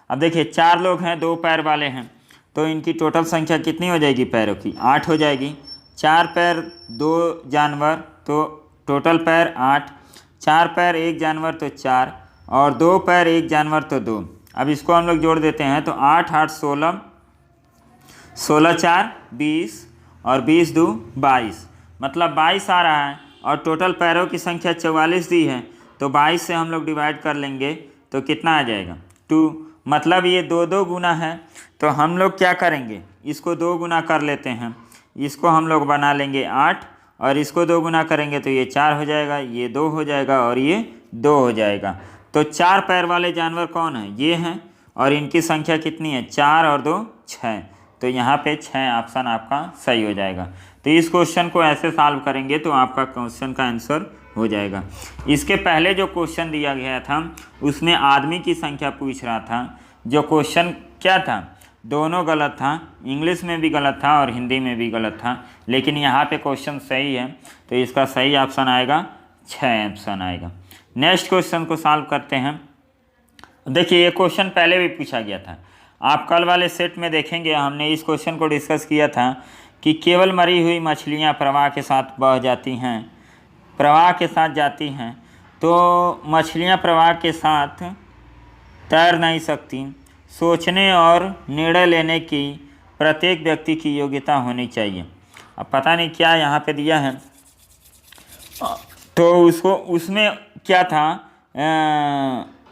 Speaker 1: अब देखिए 4 लोग हैं, 2 पैर वाले हैं, तो इनकी टोटल संख्या कितनी हो जाएगी पैरों की? 8 हो जाएगी। 4 पैर 2 जानवर तो टोटल पैर 8, 4 पैर 1 जानवर तो 4 और 2 पैर 1 जानवर तो 2। अब इसको हम लोग जोड़ देते हैं तो 8 8 16, 16 4 20 और 20 2 22, मतलब 22 आ रहा है। और टोटल पैरों की संख्या 44 दी है, तो 22 से हम लोग डिवाइड कर लेंगे तो कितना आ जाएगा? 2, मतलब ये 2 गुना है। तो हम लोग क्या करेंगे, इसको 2 गुना कर लेते हैं, इसको हम लोग बना लेंगे 8 और इसको 2 गुना करेंगे तो ये 4 हो जाएगा, ये 2 हो जाएगा और ये 2 हो जाएगा। तो 4 पैर वाले जानवर कौन है? ये हैं और इनकी संख्या कितनी है? 4 और 2 6, तो यहाँ पे 6 ऑप्शन आपका सही हो जाएगा। तो इस क्वेश्चन को ऐसे सॉल्व करेंगे तो आपका क्वेश्चन का आंसर हो जाएगा। इसके पहले जो क्वेश्चन दिया गया था उसमें आदमी की संख्या पूछ रहा था, जो क्वेश्चन क्या था, दोनों गलत था, इंग्लिश में भी गलत था और हिंदी में भी गलत था। लेकिन यहाँ पे क्वेश्चन सही है, तो इसका सही ऑप्शन आएगा 6 ऑप्शन आएगा। नेक्स्ट क्वेश्चन को सॉल्व करते हैं। देखिए ये क्वेश्चन पहले भी पूछा गया था, आप कल वाले सेट में देखेंगे, हमने इस क्वेश्चन को डिस्कस किया था कि केवल मरी हुई मछलियाँ प्रवाह के साथ बह जाती हैं, प्रवाह के साथ जाती हैं, तो मछलियाँ प्रवाह के साथ तैर नहीं सकती। सोचने और निर्णय लेने की प्रत्येक व्यक्ति की योग्यता होनी चाहिए। अब पता नहीं क्या यहाँ पे दिया है, तो उसमें क्या था,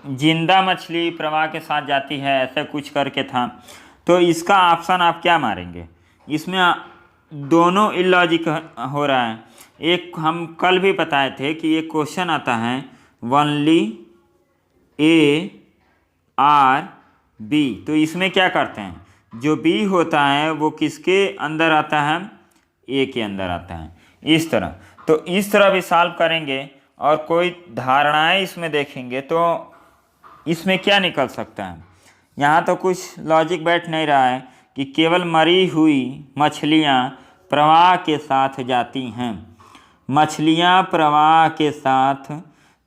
Speaker 1: जिंदा मछली प्रवाह के साथ जाती है, ऐसा कुछ करके था। तो इसका ऑप्शन आप क्या मारेंगे? इसमें दोनों इलॉजिक हो रहा है। एक हम कल भी बताए थे कि ये क्वेश्चन आता है ओनली A R B, तो इसमें क्या करते हैं, जो B होता है वो किसके अंदर आता है? A के अंदर आता है, इस तरह। तो इस तरह भी सॉल्व करेंगे और कोई धारणाएं इसमें देखेंगे तो इसमें क्या निकल सकता है। यहाँ तो कुछ लॉजिक बैठ नहीं रहा है कि केवल मरी हुई मछलियाँ प्रवाह के साथ जाती हैं, मछलियाँ प्रवाह के साथ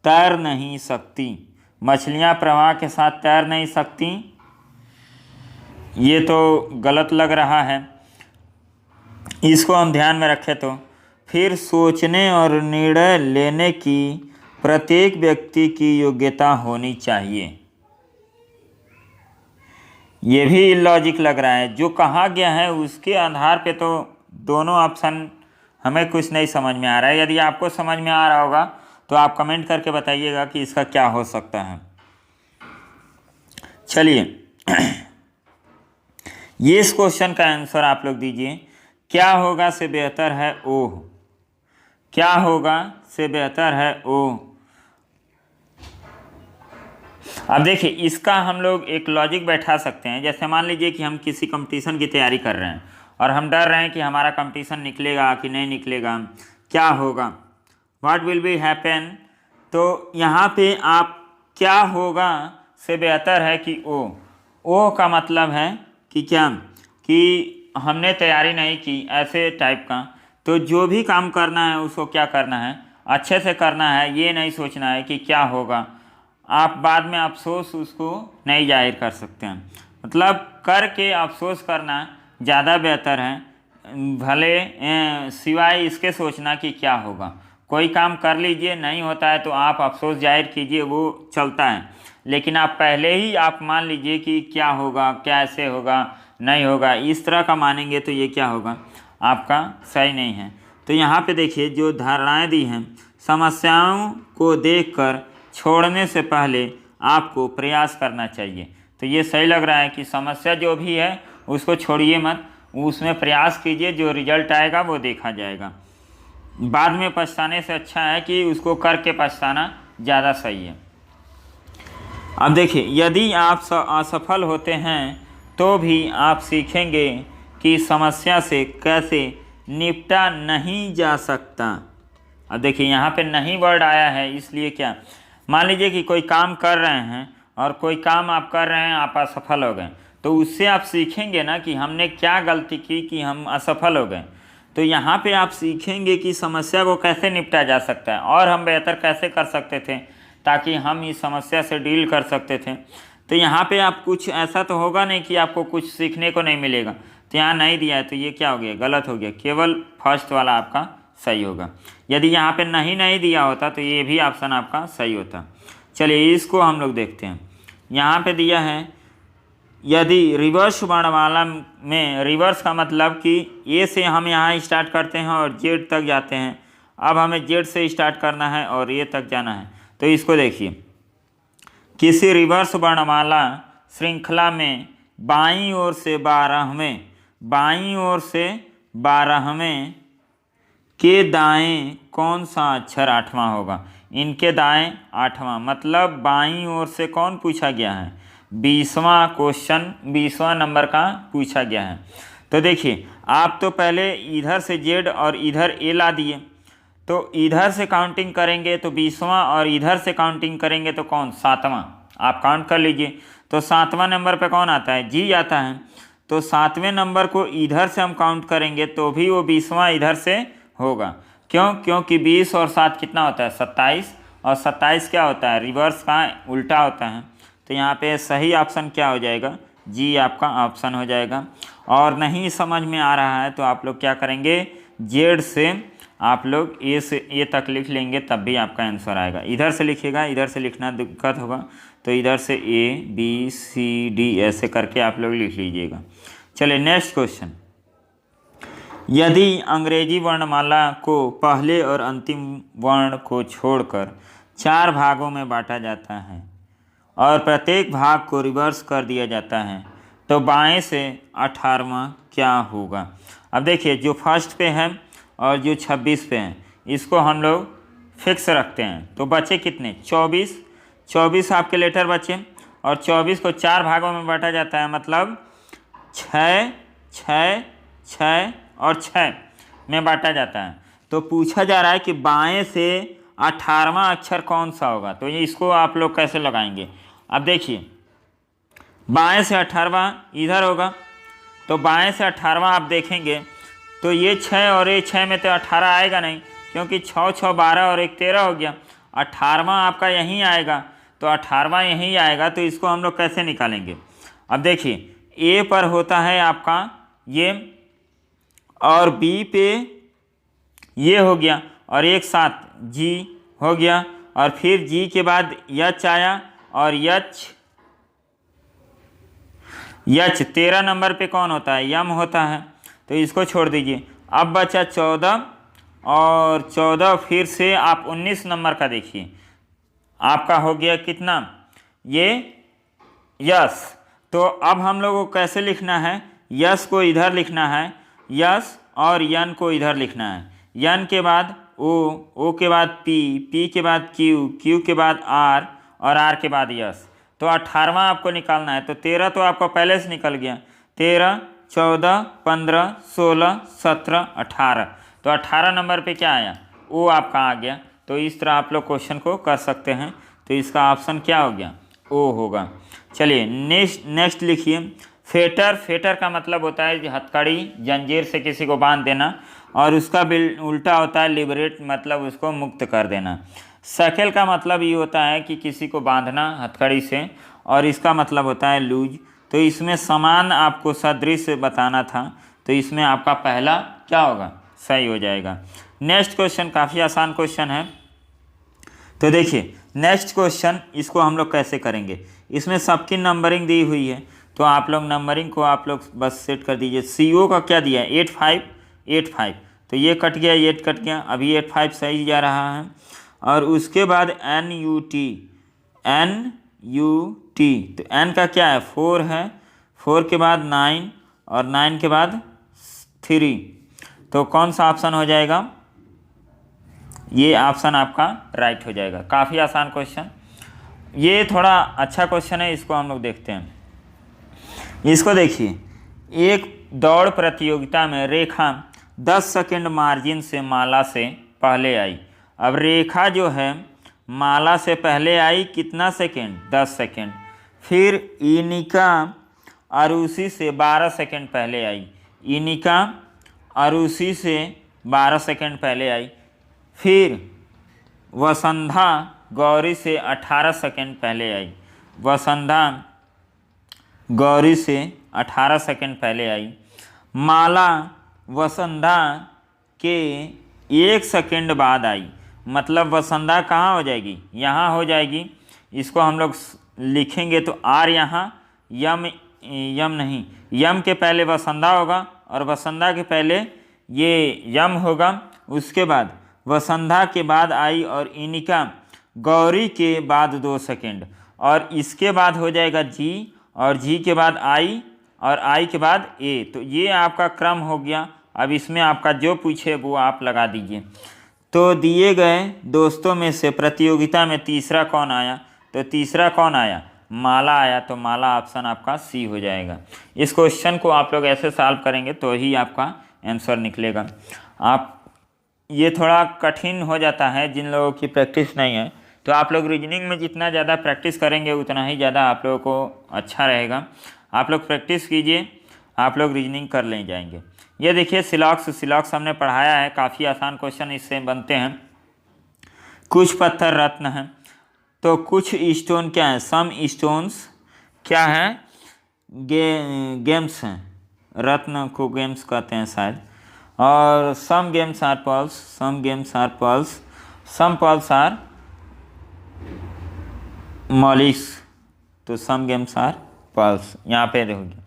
Speaker 1: तैर नहीं सकती, मछलियाँ प्रवाह के साथ तैर नहीं सकती, ये तो गलत लग रहा है। इसको हम ध्यान में रखें तो फिर सोचने और निर्णय लेने की प्रत्येक व्यक्ति की योग्यता होनी चाहिए, ये भी इलॉजिक लग रहा है। जो कहा गया है उसके आधार पे तो दोनों ऑप्शन हमें कुछ नहीं समझ में आ रहा है। यदि आपको समझ में आ रहा होगा तो आप कमेंट करके बताइएगा कि इसका क्या हो सकता है। चलिए ये इस क्वेश्चन का आंसर आप लोग दीजिए। क्या होगा से बेहतर है ओह, क्या होगा से बेहतर है ओह। अब देखिए इसका हम लोग एक लॉजिक बैठा सकते हैं। जैसे मान लीजिए कि हम किसी कंपटीशन की तैयारी कर रहे हैं और हम डर रहे हैं कि हमारा कंपटीशन निकलेगा कि नहीं निकलेगा, क्या होगा, व्हाट विल बी हैपन। तो यहाँ पे आप क्या होगा से बेहतर है कि ओ का मतलब है कि क्या, कि हमने तैयारी नहीं की, ऐसे टाइप का। तो जो भी काम करना है उसको क्या करना है, अच्छे से करना है, ये नहीं सोचना है कि क्या होगा। आप बाद में अफसोस उसको नहीं जाहिर कर सकते हैं, मतलब करके अफसोस करना ज़्यादा बेहतर है, भले सिवाय इसके सोचना कि क्या होगा। कोई काम कर लीजिए, नहीं होता है तो आप अफसोस जाहिर कीजिए, वो चलता है। लेकिन आप पहले ही आप मान लीजिए कि क्या होगा, कैसे होगा, नहीं होगा, इस तरह का मानेंगे तो ये क्या होगा, आपका सही नहीं है। तो यहाँ पे देखिए जो धारणाएं दी हैं, समस्याओं को देखकर छोड़ने से पहले आपको प्रयास करना चाहिए। तो ये सही लग रहा है कि समस्या जो भी है उसको छोड़िए मत, उसमें प्रयास कीजिए, जो रिजल्ट आएगा वो देखा जाएगा। बाद में पछताने से अच्छा है कि उसको करके पछताना ज़्यादा सही है। अब देखिए, यदि आप असफल होते हैं तो भी आप सीखेंगे कि समस्या से कैसे निपटा नहीं जा सकता। अब देखिए यहाँ पे नहीं वर्ड आया है, इसलिए क्या, मान लीजिए कि कोई काम कर रहे हैं और कोई काम आप कर रहे हैं, आप असफल हो गए, तो उससे आप सीखेंगे ना कि हमने क्या गलती की कि हम असफल हो गए। तो यहाँ पे आप सीखेंगे कि समस्या को कैसे निपटा जा सकता है और हम बेहतर कैसे कर सकते थे ताकि हम इस समस्या से डील कर सकते थे। तो यहाँ पे आप कुछ ऐसा तो होगा नहीं कि आपको कुछ सीखने को नहीं मिलेगा। तो यहाँ नहीं दिया है तो ये क्या हो गया, गलत हो गया, केवल फर्स्ट वाला आपका सही होगा। यदि यहाँ पे नहीं दिया होता तो ये भी ऑप्शन आपका सही होता। चलिए इसको हम लोग देखते हैं। यहाँ पे दिया है, यदि रिवर्स वर्णमाला में, रिवर्स का मतलब कि ए से हम यहाँ स्टार्ट करते हैं और जेड तक जाते हैं, अब हमें जेड से स्टार्ट करना है और ए तक जाना है। तो इसको देखिए, किसी रिवर्स वर्णमाला श्रृंखला में बाईं ओर से 12वें के दाएं कौन सा अक्षर 8वां होगा। इनके दाएं 8वां, मतलब बाईं ओर से कौन पूछा गया है, 20वां क्वेश्चन, 20वां नंबर का पूछा गया है। तो देखिए आप तो पहले इधर से जेड और इधर ए ला दिए, तो इधर से काउंटिंग करेंगे तो 20वां और इधर से काउंटिंग करेंगे तो कौन, 7वां। आप काउंट कर लीजिए, तो 7वां नंबर पे कौन आता है, जी आता है। तो 7वें नंबर को इधर से हम काउंट करेंगे तो भी वो 20वां इधर से होगा। क्यों, क्योंकि 20 और 7 कितना होता है, 27, और 27 क्या होता है, रिवर्स का उल्टा होता है। तो यहाँ पे सही ऑप्शन क्या हो जाएगा, जी आपका ऑप्शन हो जाएगा। और नहीं समझ में आ रहा है तो आप लोग क्या करेंगे, जेड से आप लोग ए से ए तक लिख लेंगे, तब भी आपका आंसर आएगा। इधर से लिखिएगा, इधर से लिखना दिक्कत होगा, तो इधर से ए बी सी डी ऐसे करके आप लोग लिख लीजिएगा। चलिए नेक्स्ट क्वेश्चन, यदि अंग्रेजी वर्णमाला को पहले और अंतिम वर्ण को छोड़कर 4 भागों में बांटा जाता है और प्रत्येक भाग को रिवर्स कर दिया जाता है तो बाएं से 18वां क्या होगा। अब देखिए जो फर्स्ट पे है और जो 26 पे है, इसको हम लोग फिक्स रखते हैं। तो बचे कितने, 24 आपके लेटर बचे, और 24 को 4 भागों में बांटा जाता है, मतलब 6, 6, 6 और 6 में बांटा जाता है। तो पूछा जा रहा है कि बाएं से 18वां अक्षर कौन सा होगा। तो ये इसको आप लोग कैसे लगाएंगे। अब देखिए बाएं से 18वां इधर होगा, तो बाएं से 18वां आप देखेंगे तो ये 6 और ये 6 में तो 18 आएगा नहीं, क्योंकि 6, 6, 12 और 1, 13 हो गया। 18वां आपका यहीं आएगा, तो 18वां यहीं आएगा। तो इसको हम लोग कैसे निकालेंगे। अब देखिए ए पर होता है आपका ये, और बी पे ये हो गया, और एक साथ जी हो गया, और फिर जी के बाद यच आया, और यच 13 नंबर पे कौन होता है, यम होता है। तो इसको छोड़ दीजिए। अब बचा 14, और 14 फिर से आप 19 नंबर का देखिए, आपका हो गया कितना, ये यस। तो अब हम लोगों को कैसे लिखना है, यस को इधर लिखना है, यस, और यन को इधर लिखना है। यन के बाद ओ के बाद पी के बाद क्यू के बाद आर, और आर के बाद यस। तो 18वां आपको निकालना है। तो 13 तो आपको पहले से निकल गया, 13, 14, 15, 16, 17, 18। तो 18 नंबर पे क्या आया, ओ आपका आ गया। तो इस तरह आप लोग क्वेश्चन को कर सकते हैं। तो इसका ऑप्शन क्या हो गया, ओ होगा। चलिए नेक्स्ट लिखिए, फेटर का मतलब होता है हथकड़ी, जंजीर से किसी को बांध देना, और उसका उल्टा होता है लिबरेट, मतलब उसको मुक्त कर देना। शैकल का मतलब ये होता है कि किसी को बांधना हथकड़ी से, और इसका मतलब होता है लूज। तो इसमें समान आपको सदृश बताना था, तो इसमें आपका पहला क्या होगा, सही हो जाएगा। नेक्स्ट क्वेश्चन काफ़ी आसान क्वेश्चन है। तो देखिए नेक्स्ट क्वेश्चन, इसको हम लोग कैसे करेंगे, इसमें सबकी नंबरिंग दी हुई है, तो आप लोग नंबरिंग को आप लोग बस सेट कर दीजिए। CO का क्या दिया है 85 85, तो ये कट गया, ये कट गया, अभी 85 सही जा रहा है। और उसके बाद NUT तो N का क्या है 4 है, 4 के बाद 9 और 9 के बाद 3, तो कौन सा ऑप्शन हो जाएगा, ये ऑप्शन आपका राइट हो जाएगा। काफ़ी आसान क्वेश्चन, ये थोड़ा अच्छा क्वेश्चन है, इसको हम लोग देखते हैं। इसको देखिए, एक दौड़ प्रतियोगिता में रेखा 10 सेकंड मार्जिन से माला से पहले आई। अब रेखा जो है माला से पहले आई कितना सेकंड, 10 सेकंड। फिर इनिका अरुषि से 12 सेकंड पहले आई, इनिका अरुषि से 12 सेकंड पहले आई। फिर वसंधा गौरी से 18 सेकंड पहले आई, वसंधा गौरी से 18 सेकंड पहले आई। माला वसंधा के 1 सेकंड बाद आई, मतलब वसंधा कहाँ हो जाएगी, यहाँ हो जाएगी। इसको हम लोग लिखेंगे तो R यहाँ, यम नहीं, यम के पहले वसंधा होगा और वसंधा के पहले ये यम होगा। उसके बाद वसंधा के बाद आई और इनिका गौरी के बाद 2 सेकंड, और इसके बाद हो जाएगा G, और G के बाद I, और I के बाद A। तो ये आपका क्रम हो गया। अब इसमें आपका जो पूछे वो आप लगा दीजिए। तो दिए गए दोस्तों में से प्रतियोगिता में तीसरा कौन आया, तो तीसरा कौन आया, माला आया, तो माला ऑप्शन आपका C हो जाएगा। इस क्वेश्चन को आप लोग ऐसे सॉल्व करेंगे तो ही आपका आंसर निकलेगा। आप ये थोड़ा कठिन हो जाता है जिन लोगों की प्रैक्टिस नहीं है, तो आप लोग रीजनिंग में जितना ज़्यादा प्रैक्टिस करेंगे उतना ही ज़्यादा आप लोगों को अच्छा रहेगा। आप लोग प्रैक्टिस कीजिए, आप लोग रीजनिंग कर ले जाएंगे। ये देखिए सिलॉक्स हमने पढ़ाया है, काफ़ी आसान क्वेश्चन इससे बनते हैं। कुछ पत्थर रत्न हैं, तो कुछ स्टोन क्या है, सम स्टोन्स क्या है, गेम्स हैं, रत्न को गेम्स कहते हैं शायद। और some games are pearls, some games are pearls, some pearls are molluscs, तो सम गेम्स आर पर्ल्स, यहाँ पे देखोगे।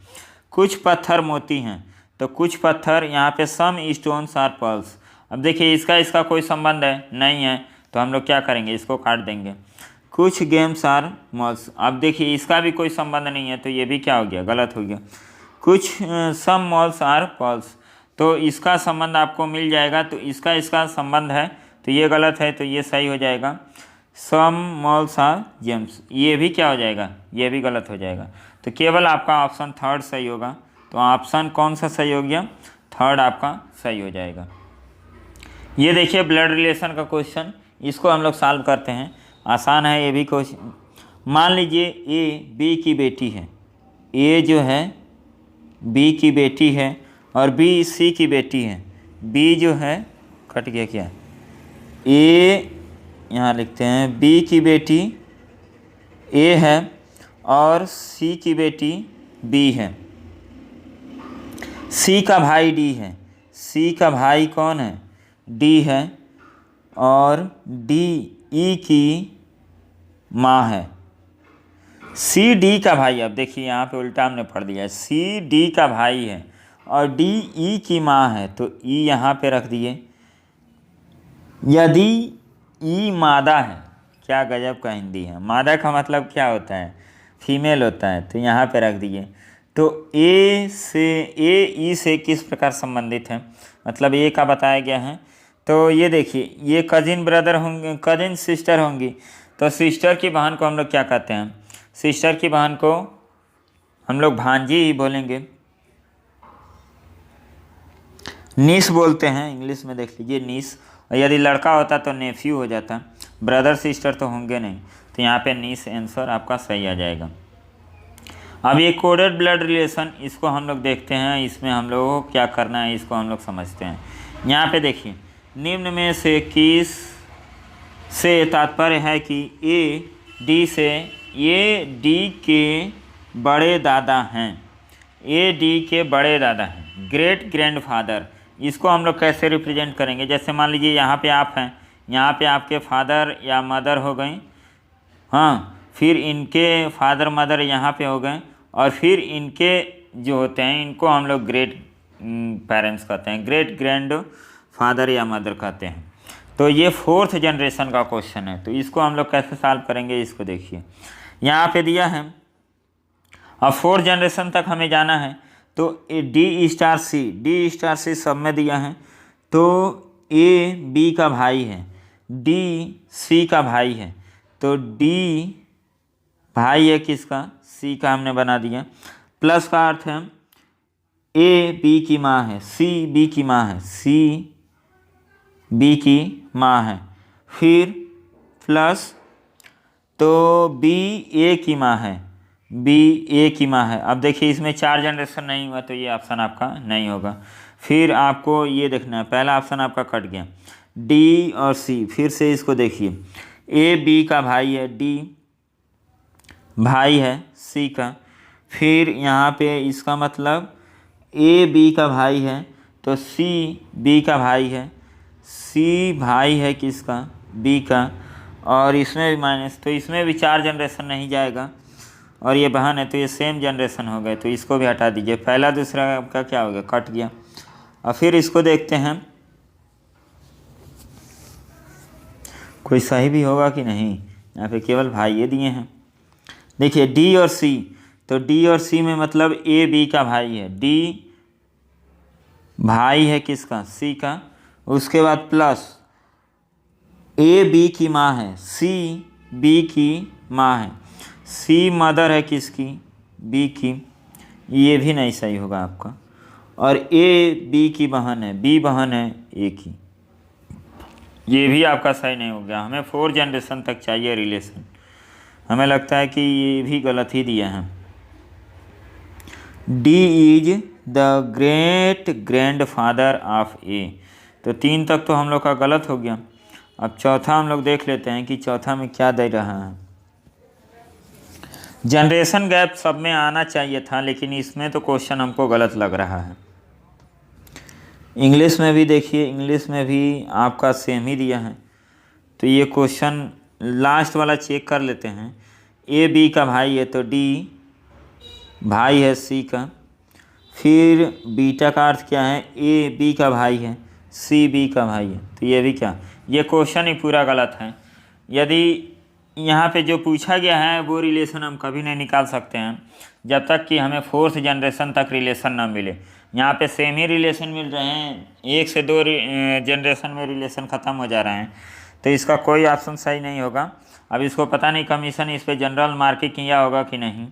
Speaker 1: कुछ पत्थर मोती हैं, तो कुछ पत्थर, यहाँ पे सम स्टोन्स आर पर्ल्स। अब देखिए इसका कोई संबंध है नहीं है, तो हम लोग क्या करेंगे, इसको काट देंगे। कुछ गेम्स आर मॉल्स, अब देखिए इसका भी कोई संबंध नहीं है, तो ये भी क्या हो गया, गलत हो गया। कुछ सम मॉल्स आर पर्ल्स, तो इसका संबंध आपको मिल जाएगा, तो इसका संबंध है, तो ये गलत है, तो ये सही हो जाएगा। सम मॉल्स आर जेम्स, ये भी क्या हो जाएगा, ये भी गलत हो जाएगा। तो केवल आपका ऑप्शन थर्ड सही होगा। तो ऑप्शन कौन सा सही हो गया, थर्ड आपका सही हो जाएगा। ये देखिए ब्लड रिलेशन का क्वेश्चन, इसको हम लोग सॉल्व करते हैं, आसान है ये भी क्वेश्चन। मान लीजिए A B की बेटी है, A जो है B की बेटी है और B C की बेटी है। B जो है कट गया क्या, A यहाँ लिखते हैं, B की बेटी A है और C की बेटी B है। C का भाई D है, C का भाई कौन है, D है, और D E की माँ है। C D का भाई, अब देखिए यहाँ पे उल्टा हमने पढ़ दिया है, C D का भाई है और D E की माँ है, तो E यहाँ पे रख दिए। यदि E मादा है, क्या गजब का हिंदी है, मादा का मतलब क्या होता है, फीमेल होता है, तो यहाँ पे रख दिए। तो A E से किस प्रकार संबंधित है, मतलब A का बताया गया है। तो ये देखिए ये कजिन ब्रदर होंगे, कजिन सिस्टर होंगी, तो सिस्टर की बहन को हम लोग क्या कहते हैं, सिस्टर की बहन को हम लोग भांजी ही बोलेंगे, नीस बोलते हैं, इंग्लिश में देख लीजिए नीस। और यदि लड़का होता तो नेफ्यू हो जाता, ब्रदर सिस्टर तो होंगे नहीं, तो यहाँ पे नीस आंसर आपका सही आ जाएगा। अब ये कोडेड ब्लड रिलेशन, इसको हम लोग देखते हैं, इसमें हम लोगों को क्या करना है, इसको हम लोग समझते हैं। यहाँ पे देखिए, निम्न में से किस से तात्पर्य है कि ए डी से, ये डी के बड़े दादा हैं, ए डी के बड़े दादा हैं, ग्रेट ग्रैंडफादर। इसको हम लोग कैसे रिप्रेजेंट करेंगे? जैसे मान लीजिए यहाँ पे आप हैं, यहाँ पे आपके फादर या मदर हो गई, हाँ, फिर इनके फादर मदर यहाँ पे हो गए, और फिर इनके जो होते हैं इनको हम लोग ग्रेट पेरेंट्स कहते हैं, ग्रेट ग्रैंड फादर या मदर कहते हैं। तो ये 4th जनरेशन का क्वेश्चन है। तो इसको हम लोग कैसे सॉल्व करेंगे, इसको देखिए, यहाँ पे दिया है। अब 4th जनरेशन तक हमें जाना है, तो डी स्टार सी सब में दिया है। तो ए बी का भाई है, डी सी का भाई है, तो डी भाई है किसका? सी का हमने बना दिया। प्लस का अर्थ है ए बी की माँ है, सी बी की माँ है, सी बी की माँ है, फिर प्लस तो बी ए की माँ है, बी ए की माँ है। अब देखिए इसमें 4 जनरेशन नहीं हुआ, तो ये ऑप्शन आपका नहीं होगा। फिर आपको ये देखना है, पहला ऑप्शन आपका कट गया, डी और सी। फिर से इसको देखिए, ए बी का भाई है, डी भाई है सी का, फिर यहाँ पे इसका मतलब ए बी का भाई है, तो सी बी का भाई है, सी भाई है किसका? बी का, और इसमें भी माइनस, तो इसमें भी 4 जनरेशन नहीं जाएगा, और ये बहन है तो ये सेम जनरेशन हो गए, तो इसको भी हटा दीजिए। पहला दूसरा का क्या हो गया? कट गया। और फिर इसको देखते हैं कोई सही भी होगा कि नहीं। यहाँ पे केवल भाई ये दिए हैं। देखिए डी और सी, तो डी और सी में मतलब ए बी का भाई है, डी भाई है किसका? सी का। उसके बाद प्लस ए बी की माँ है, सी बी की माँ है, सी मदर है किसकी? बी की, ये भी नहीं सही होगा आपका। और ए बी की बहन है, बी बहन है ए की, ये भी आपका सही नहीं हो गया। हमें 4 जनरेशन तक चाहिए रिलेशन, हमें लगता है कि ये भी गलत ही दिया है। D is the great grandfather of A, तो 3 तक तो हम लोग का गलत हो गया। अब चौथा हम लोग देख लेते हैं कि चौथा में क्या दे रहा है। जनरेशन गैप सब में आना चाहिए था, लेकिन इसमें तो क्वेश्चन हमको गलत लग रहा है। इंग्लिश में भी देखिए, इंग्लिश में भी आपका सेम ही दिया है। तो ये क्वेश्चन लास्ट वाला चेक कर लेते हैं। ए बी का भाई है, तो डी भाई है सी का, फिर बीटा का अर्थ क्या है? ए बी का भाई है, सी बी का भाई है, तो ये भी क्या? ये क्वेश्चन ही पूरा गलत है। यदि यहाँ पे जो पूछा गया है वो रिलेशन हम कभी नहीं निकाल सकते हैं जब तक कि हमें 4th जनरेशन तक रिलेशन ना मिले। यहाँ पे सेम ही रिलेशन मिल रहे हैं, 1 से 2 जनरेशन में रिलेशन ख़त्म हो जा रहे हैं, तो इसका कोई ऑप्शन सही नहीं होगा। अब इसको पता नहीं कमीशन इस पर जनरल मार्किंग किया होगा कि नहीं,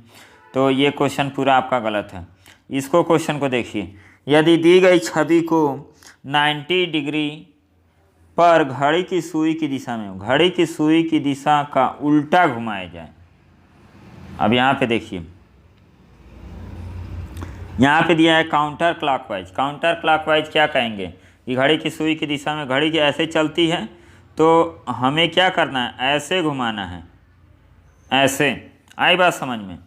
Speaker 1: तो ये क्वेश्चन पूरा आपका गलत है। इसको क्वेश्चन को देखिए, यदि दी गई छवि को 90 डिग्री पर घड़ी की सुई की दिशा में, घड़ी की सुई की दिशा का उल्टा घुमाया जाए। अब यहाँ पे देखिए, यहाँ पे दिया है काउंटर क्लॉकवाइज। काउंटर क्लॉकवाइज क्या कहेंगे कि घड़ी की सुई की दिशा में घड़ी की ऐसे चलती है, तो हमें क्या करना है? ऐसे घुमाना है, ऐसे। आई बात समझ में?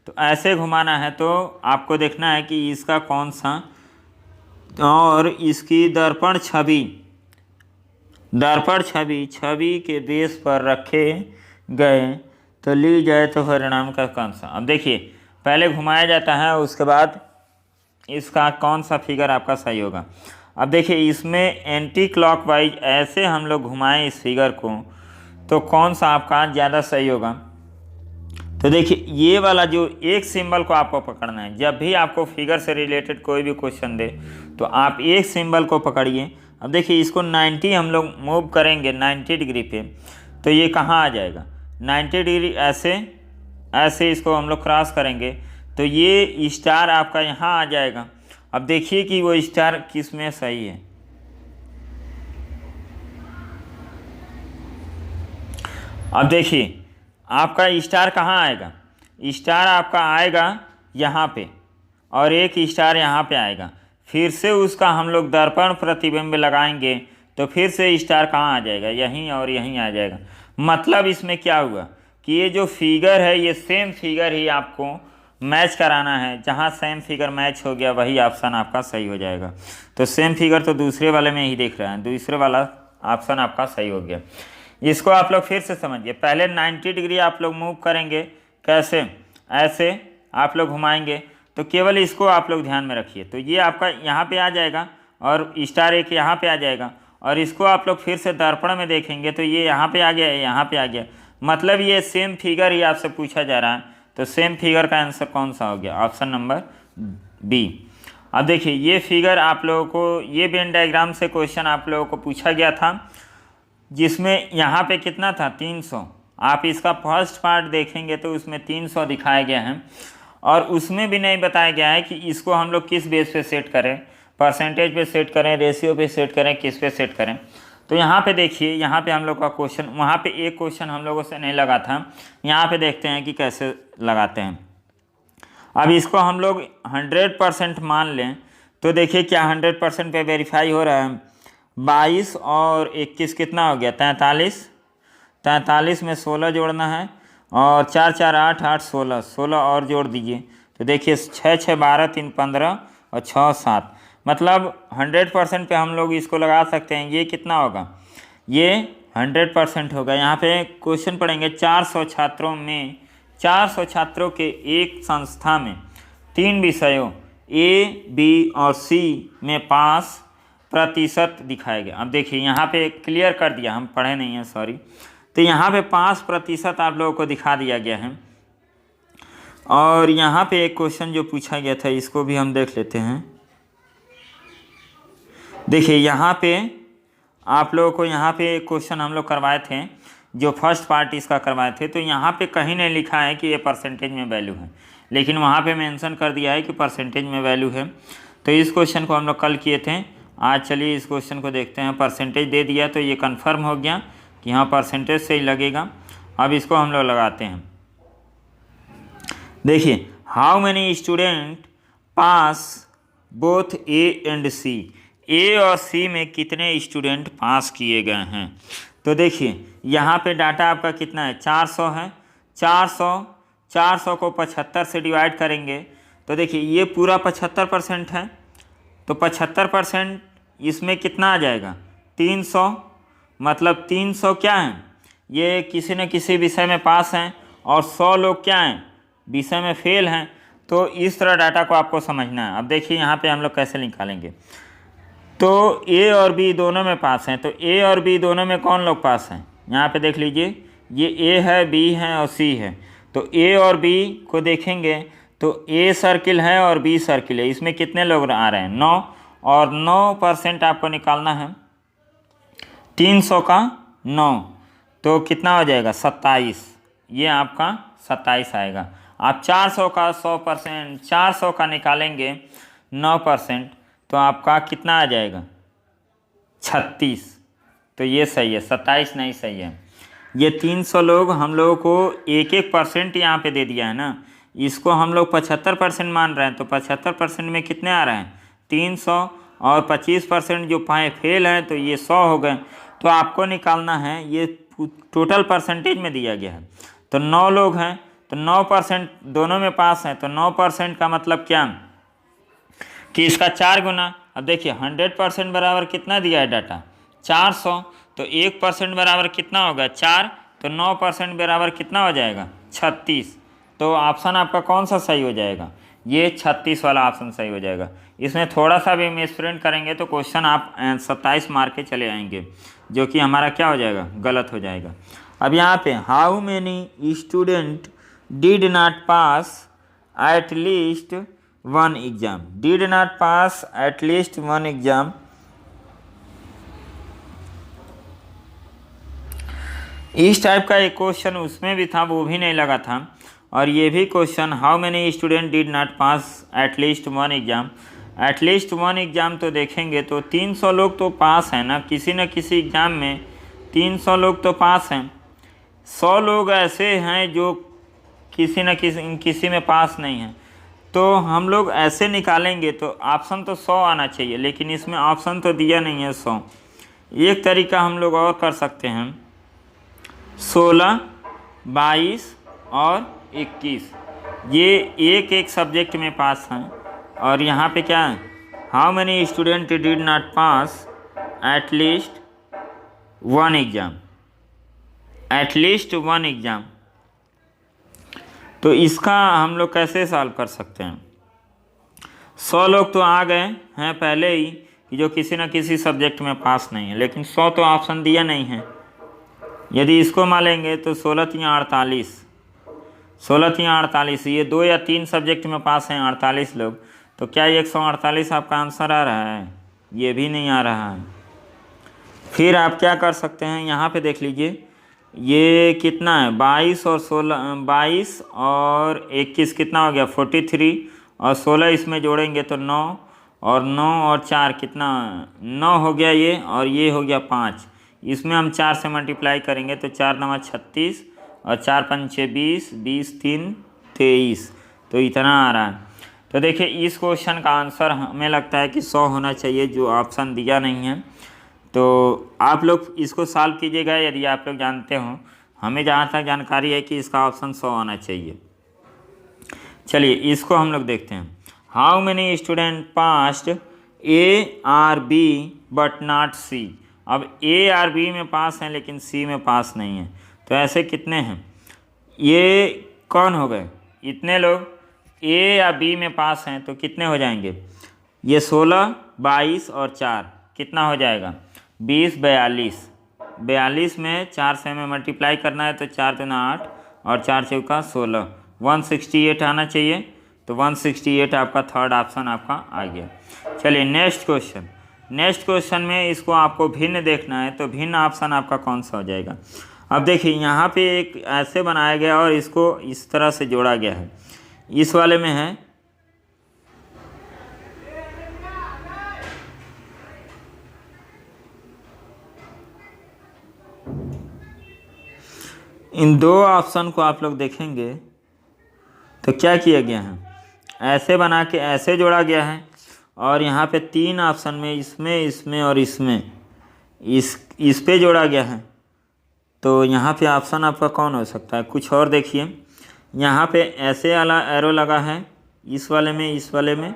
Speaker 1: तो ऐसे घुमाना है, तो आपको देखना है कि इसका कौन सा, और इसकी दर्पण छवि के बेस पर रखे गए तो ली जाए तो परिणाम का कौन सा? अब देखिए, पहले घुमाया जाता है, उसके बाद इसका कौन सा फिगर आपका सही होगा। अब देखिए, इसमें एंटी क्लॉकवाइज ऐसे हम लोग घुमाएं इस फिगर को, तो कौन सा आपका ज़्यादा सही होगा? तो देखिए, ये वाला जो एक सिंबल को आपको पकड़ना है। जब भी आपको फिगर से रिलेटेड कोई भी क्वेश्चन दे, तो आप एक सिंबल को पकड़िए। अब देखिए, इसको 90 हम लोग मूव करेंगे 90 डिग्री पे, तो ये कहाँ आ जाएगा? 90 डिग्री ऐसे इसको हम लोग क्रॉस करेंगे, तो ये स्टार आपका यहाँ आ जाएगा। अब देखिए कि वो स्टार किस में सही है। अब देखिए, आपका स्टार कहाँ आएगा? स्टार आपका आएगा यहाँ पे, और एक स्टार यहाँ पे आएगा। फिर से उसका हम लोग दर्पण प्रतिबिंब लगाएंगे तो फिर से स्टार कहाँ आ जाएगा, यहीं और यहीं आ जाएगा। मतलब इसमें क्या हुआ कि ये जो फिगर है ये सेम फिगर ही आपको मैच कराना है। जहाँ सेम फिगर मैच हो गया वही ऑप्शन आपका सही हो जाएगा। तो सेम फिगर तो दूसरे वाले में ही दिख रहा है, दूसरे वाला ऑप्शन आपका सही हो गया। इसको आप लोग फिर से समझिए। पहले 90 डिग्री आप लोग मूव करेंगे, कैसे, ऐसे आप लोग घुमाएंगे, तो केवल इसको आप लोग ध्यान में रखिए। तो ये आपका यहाँ पे आ जाएगा और स्टार एक यहाँ पे आ जाएगा, और इसको आप लोग फिर से दर्पण में देखेंगे तो ये यहाँ पे आ गया, यहाँ पे आ गया। मतलब ये सेम फिगर ही आपसे पूछा जा रहा है। तो सेम फिगर का आंसर कौन सा हो गया, ऑप्शन नंबर बी। अब देखिए ये फिगर आप लोगों को, ये वेन डायग्राम से क्वेश्चन आप लोगों को पूछा गया था, जिसमें यहाँ पे कितना था 300। आप इसका फर्स्ट पार्ट देखेंगे तो उसमें 300 दिखाया गया है, और उसमें भी नहीं बताया गया है कि इसको हम लोग किस बेस पे सेट करें, परसेंटेज पे सेट करें, रेशियो पे सेट करें, किस पे सेट करें। तो यहाँ पे देखिए, यहाँ पे हम लोग का क्वेश्चन, वहाँ पे एक क्वेश्चन हम लोगों से नहीं लगा था, यहाँ पे देखते हैं कि कैसे लगाते हैं। अब इसको हम लोग 100% मान लें तो देखिए क्या 100% पे वेरीफाई हो रहा है। 22 और 21 कितना हो गया, 43। 43 में 16 जोड़ना है, और 4 4 8 8 16, 16 और जोड़ दीजिए तो देखिए 6 6 12 3 15 और 6 7। मतलब 100% पे हम लोग इसको लगा सकते हैं। ये कितना होगा, ये 100% होगा। यहाँ पे क्वेश्चन पढ़ेंगे, 400 छात्रों में, 400 छात्रों के एक संस्था में 3 विषयों ए, बी और सी में 5% दिखाया गया। अब देखिए यहाँ पे क्लियर कर दिया, हम पढ़े नहीं हैं, सॉरी। तो यहाँ पे 5% आप लोगों को दिखा दिया गया है। और यहाँ पे एक क्वेश्चन जो पूछा गया था, इसको भी हम देख लेते हैं। देखिए यहाँ पे आप लोगों को, यहाँ पे एक क्वेश्चन हम लोग करवाए थे, जो फर्स्ट पार्ट इसका करवाए थे। तो यहाँ पे कहीं नहीं लिखा है कि ये परसेंटेज में वैल्यू है, लेकिन वहाँ पे मेंशन कर दिया है कि परसेंटेज में वैल्यू है। तो इस क्वेश्चन को हम लोग कल किए थे, आज चलिए इस क्वेश्चन को देखते हैं। परसेंटेज दे दिया तो ये कन्फर्म हो गया कि हाँ परसेंटेज से ही लगेगा। अब इसको हम लोग लगाते हैं। देखिए, how many student pass both A and C, A और सी में कितने स्टूडेंट पास किए गए हैं। तो देखिए यहाँ पे डाटा आपका कितना है, 400 है। 400 को 75 से डिवाइड करेंगे तो देखिए ये पूरा 75% है। तो 75% इसमें कितना आ जाएगा, 300। मतलब 300 क्या है, ये किसी न किसी विषय में पास हैं, और 100 लोग क्या हैं, विषय में फेल हैं। तो इस तरह डाटा को आपको समझना है। अब देखिए यहाँ पे हम लोग कैसे निकालेंगे। तो ए और बी दोनों में पास हैं, तो ए और बी दोनों में कौन लोग पास हैं, यहाँ पे देख लीजिए, ये ए है, बी है और सी है। तो ए और बी को देखेंगे तो ए सर्किल है और बी सर्किल है। इसमें कितने लोग आ रहे हैं, 9, और 9% आपको निकालना है। 300 का 9 तो कितना हो जाएगा, 27। ये आपका 27 आएगा। आप 400 का 100%, 400 का निकालेंगे 9%, तो आपका कितना आ जाएगा, 36। तो ये सही है, 27 नहीं सही है। ये 300 लोग हम लोगों को 1% यहाँ पे दे दिया है ना, इसको हम लोग 75% मान रहे हैं। तो 75% में कितने आ रहे हैं, 300, और 25% जो पाए फेल हैं तो ये 100 हो गए। तो आपको निकालना है, ये टोटल परसेंटेज में दिया गया है। तो 9 लोग हैं तो 9% दोनों में पास हैं। तो 9% का मतलब क्या कि इसका 4 गुना। अब देखिए 100% बराबर कितना दिया है डाटा, 400। तो 1% बराबर कितना होगा, 4। तो 9% बराबर कितना हो जाएगा, 36। तो ऑप्शन आपका कौन सा सही हो जाएगा, ये 36 वाला ऑप्शन सही हो जाएगा। इसमें थोड़ा सा भी मिसप्रिंट करेंगे तो क्वेश्चन आप 27 मार्क के चले आएंगे, जो कि हमारा क्या हो जाएगा, गलत हो जाएगा। अब यहाँ पे how many student did not pass at least 1 exam, did not pass at least 1 exam. इस टाइप का एक क्वेश्चन उसमें भी था, वो भी नहीं लगा था। और ये भी question, how many student did not pass at least 1 exam. At least 1 exam तो देखेंगे तो 300 लोग तो पास हैं ना, किसी न किसी एग्ज़ाम में 300 लोग तो पास हैं। 100 लोग ऐसे हैं जो किसी न किसी में पास नहीं हैं। तो हम लोग ऐसे निकालेंगे तो ऑप्शन तो 100 आना चाहिए, लेकिन इसमें ऑप्शन तो दिया नहीं है 100। एक तरीका हम लोग और कर सकते हैं, 16, 22 और 21, ये एक एक सब्जेक्ट में पास हैं। और यहाँ पे क्या है, how many student did not pass at least one exam, at least one exam. तो इसका हम लोग कैसे सॉल्व कर सकते हैं? 100 लोग तो आ गए हैं पहले ही कि जो किसी न किसी सब्जेक्ट में पास नहीं है, लेकिन 100 तो ऑप्शन दिया नहीं है। यदि इसको मानेंगे तो 16 × 48, 16 × 48, ये 2 या 3 सब्जेक्ट में पास हैं 48 लोग। तो क्या 148 आपका आंसर आ रहा है? ये भी नहीं आ रहा है। फिर आप क्या कर सकते हैं, यहाँ पे देख लीजिए, ये कितना है, 22 और 16, 22 और 21 कितना हो गया, 43, और 16 इसमें जोड़ेंगे तो 9, और 9 और 4 कितना, 9 हो गया ये, और ये हो गया 5। इसमें हम 4 से मल्टीप्लाई करेंगे तो 4 × 9 = 36, और 4 × 5 = 20, 20 × 3 = 23, तो इतना आ रहा है। तो देखिए इस क्वेश्चन का आंसर हमें लगता है कि 100 होना चाहिए, जो ऑप्शन दिया नहीं है। तो आप लोग इसको सॉल्व कीजिएगा यदि आप लोग जानते हो। हमें जहाँ तक जानकारी है कि इसका ऑप्शन 100 आना चाहिए। चलिए इसको हम लोग देखते हैं। How many student passed A or B but not C. अब ए आर बी में पास हैं लेकिन सी में पास नहीं है, तो ऐसे कितने हैं? ये कौन हो गए? इतने लोग ए या बी में पास हैं तो कितने हो जाएंगे? ये 16, 22 और 4 कितना हो जाएगा? 20, 42। 42 में 4 से हमें मल्टीप्लाई करना है तो 4 × 8 और 4 × 4 = 16, 168 आना चाहिए। तो 168 आपका थर्ड ऑप्शन आपका आ गया। चलिए नेक्स्ट क्वेश्चन। नेक्स्ट क्वेश्चन में इसको आपको भिन्न देखना है, तो भिन्न ऑप्शन आपका कौन सा हो जाएगा? अब देखिए यहाँ पे एक ऐसे बनाया गया और इसको इस तरह से जोड़ा गया है। इस वाले में है इन 2 ऑप्शन को आप लोग देखेंगे तो क्या किया गया है, ऐसे बना के ऐसे जोड़ा गया है, और यहाँ पे 3 ऑप्शन में इसमें, इसमें और इसमें इस पे जोड़ा गया है। तो यहाँ पे ऑप्शन आपका कौन हो सकता है? कुछ और देखिए, यहाँ पे ऐसे वाला एरो लगा है, इस वाले में, इस वाले में,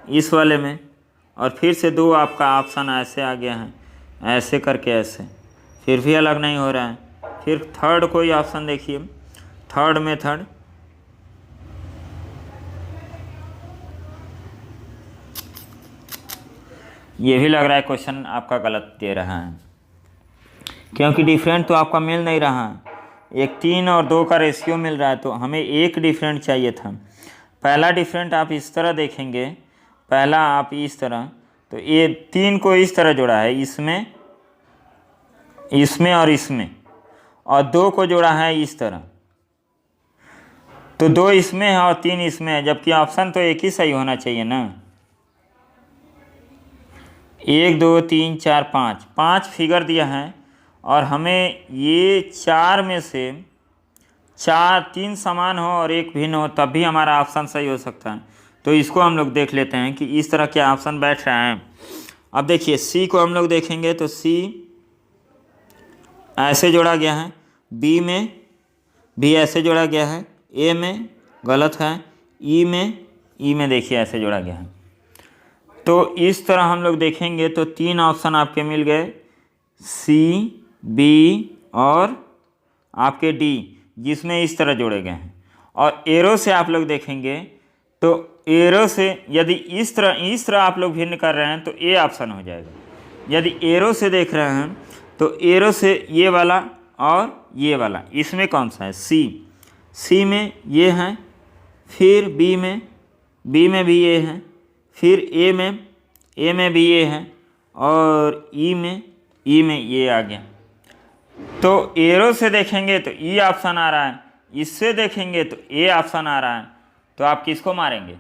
Speaker 1: इस वाले में, और फिर से 2 आपका ऑप्शन ऐसे आ गया है, ऐसे करके ऐसे, फिर भी अलग नहीं हो रहा है। फिर थर्ड कोई ऑप्शन देखिए, थर्ड मेथड, ये भी लग रहा है क्वेश्चन आपका गलत दे रहा है, क्योंकि डिफरेंट तो आपका मिल नहीं रहा है। एक 3 और 2 का रेशियो मिल रहा है, तो हमें एक डिफरेंट चाहिए था। पहला डिफरेंट आप इस तरह देखेंगे, पहला आप इस तरह, तो ये 3 को इस तरह जोड़ा है, इसमें, इसमें और इसमें, और 2 को जोड़ा है इस तरह। तो 2 इसमें है और 3 इसमें है, जबकि ऑप्शन तो एक ही सही होना चाहिए ना। 1 2 3 4 5 फिगर दिया है, और हमें ये 4 में से 3 समान हो और 1 भिन्न हो, तब भी हमारा ऑप्शन सही हो सकता है। तो इसको हम लोग देख लेते हैं कि इस तरह क्या ऑप्शन बैठ रहा है। अब देखिए सी को हम लोग देखेंगे तो सी ऐसे जोड़ा गया है, बी में भी ऐसे जोड़ा गया है, ए में गलत है, ई में देखिए ऐसे जोड़ा गया है। तो इस तरह हम लोग देखेंगे तो 3 ऑप्शन आपके मिल गए, सी, बी और आपके डी, जिसमें इस तरह जोड़े गए हैं। और एरो से आप लोग देखेंगे तो एरो से यदि इस तरह आप लोग भिन्न कर रहे हैं तो ए ऑप्शन हो जाएगा। यदि एरो से देख रहे हैं तो एरो से ये वाला और ये वाला, इसमें कौन सा है? सी में ये है, फिर बी में भी ये है, फिर ए में भी ये है, और ई में ये आ गया। तो एरो से देखेंगे तो ई ऑप्शन आ रहा है, इससे देखेंगे तो ए ऑप्शन आ रहा है। तो आप किसको मारेंगे?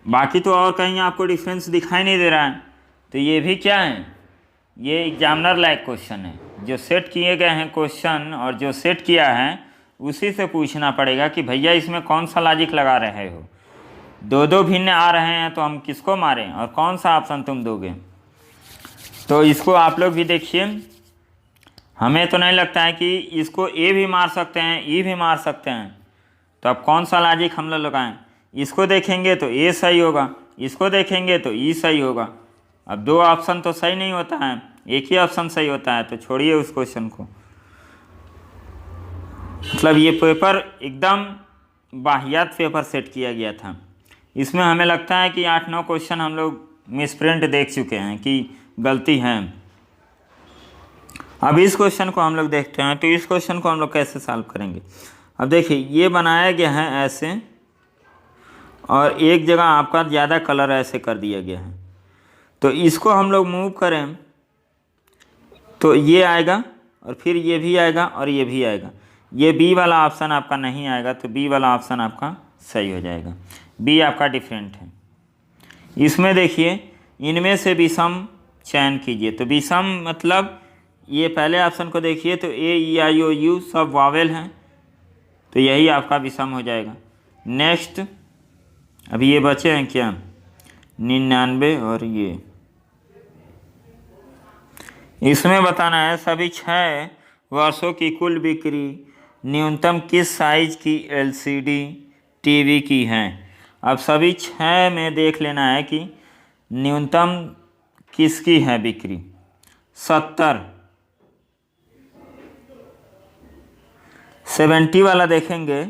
Speaker 1: बाकी तो और कहीं आपको डिफरेंस दिखाई नहीं दे रहा है। तो ये भी क्या है, ये एग्जामिनर लायक क्वेश्चन है। जो सेट किए गए हैं क्वेश्चन और जो सेट किया है उसी से पूछना पड़ेगा कि भैया इसमें कौन सा लॉजिक लगा रहे हो। दो दो भिन्न आ रहे हैं तो हम किसको मारें और कौन सा ऑप्शन तुम दोगे। तो इसको आप लोग भी देखिए, हमें तो नहीं लगता है कि इसको ए भी मार सकते हैं, ई भी मार सकते हैं। तो अब कौन सा लॉजिक हम लोग लगाएं। इसको देखेंगे तो ए सही होगा, इसको देखेंगे तो ई सही होगा। अब दो ऑप्शन तो सही नहीं होता है, एक ही ऑप्शन सही होता है। तो छोड़िए उस क्वेश्चन को। मतलब ये पेपर एकदम वाहियात पेपर सेट किया गया था। इसमें हमें लगता है कि 8-9 क्वेश्चन हम लोग मिसप्रिंट देख चुके हैं कि गलती है। अब इस क्वेश्चन को हम लोग देखते हैं। तो इस क्वेश्चन को हम लोग कैसे सॉल्व करेंगे। अब देखिए ये बनाया गया है ऐसे, और एक जगह आपका ज़्यादा कलर ऐसे कर दिया गया है। तो इसको हम लोग मूव करें तो ये आएगा, और फिर ये भी आएगा और ये भी आएगा। ये बी वाला ऑप्शन आपका नहीं आएगा, तो बी वाला ऑप्शन आपका सही हो जाएगा। बी आपका डिफरेंट है। इसमें देखिए इनमें से विषम चयन कीजिए। तो विषम मतलब ये पहले ऑप्शन को देखिए तो ए ई आई ओ यू सब वावेल हैं, तो यही आपका विषम हो जाएगा। नेक्स्ट अभी ये बचे हैं क्या 99 और ये। इसमें बताना है सभी 6 वर्षों की कुल बिक्री न्यूनतम किस साइज की एलसीडी टीवी की है। अब सभी 6 में देख लेना है कि न्यूनतम किसकी है बिक्री। 70 वाला देखेंगे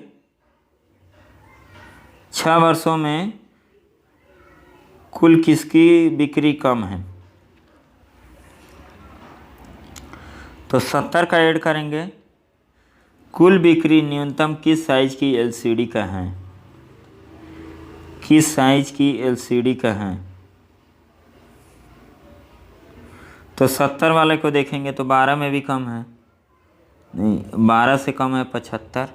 Speaker 1: 6 वर्षों में कुल किसकी बिक्री कम है। तो 70 का ऐड करेंगे। कुल बिक्री न्यूनतम किस साइज की एलसीडी का है, किस साइज की एलसीडी का है। तो 70 वाले को देखेंगे तो 12 में भी कम है, नहीं 12 से कम है 75।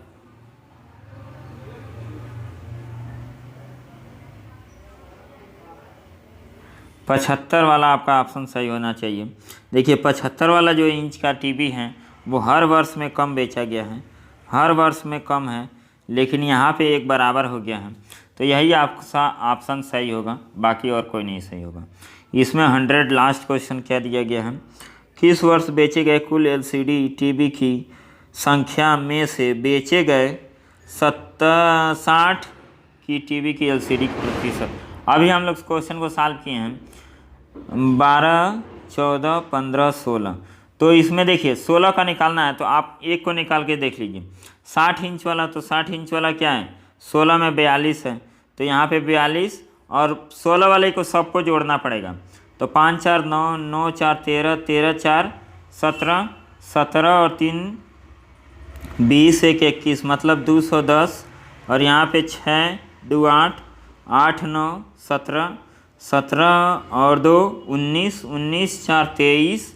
Speaker 1: पचहत्तर वाला आपका ऑप्शन सही होना चाहिए। देखिए 75 वाला जो इंच का टीवी है वो हर वर्ष में कम बेचा गया है, हर वर्ष में कम है, लेकिन यहाँ पे एक बराबर हो गया है। तो यही आपका ऑप्शन सही होगा, बाकी और कोई नहीं सही होगा। इसमें 100 लास्ट क्वेश्चन क्या दिया गया है। किस वर्ष बेचे गए कुल एलसीडी टीवी की संख्या में से बेचे गए 60 की टीवी की एलसीडी प्रतिशत। अभी हम लोग क्वेश्चन को सॉल्व किए हैं 12, 14, 15, 16। तो इसमें देखिए 16 का निकालना है तो आप एक को निकाल के देख लीजिए। 60 इंच वाला, तो 60 इंच वाला क्या है 16 में 42 है, तो यहाँ पे 42 और 16 वाले को सबको जोड़ना पड़ेगा। तो 5 4 9, 9 4 13, 13 4 17, 17 और 3 20, 1 21 मतलब 210, और यहाँ पे 6 2 8, 8 9 17, 17 और 2 19, 19 4 23,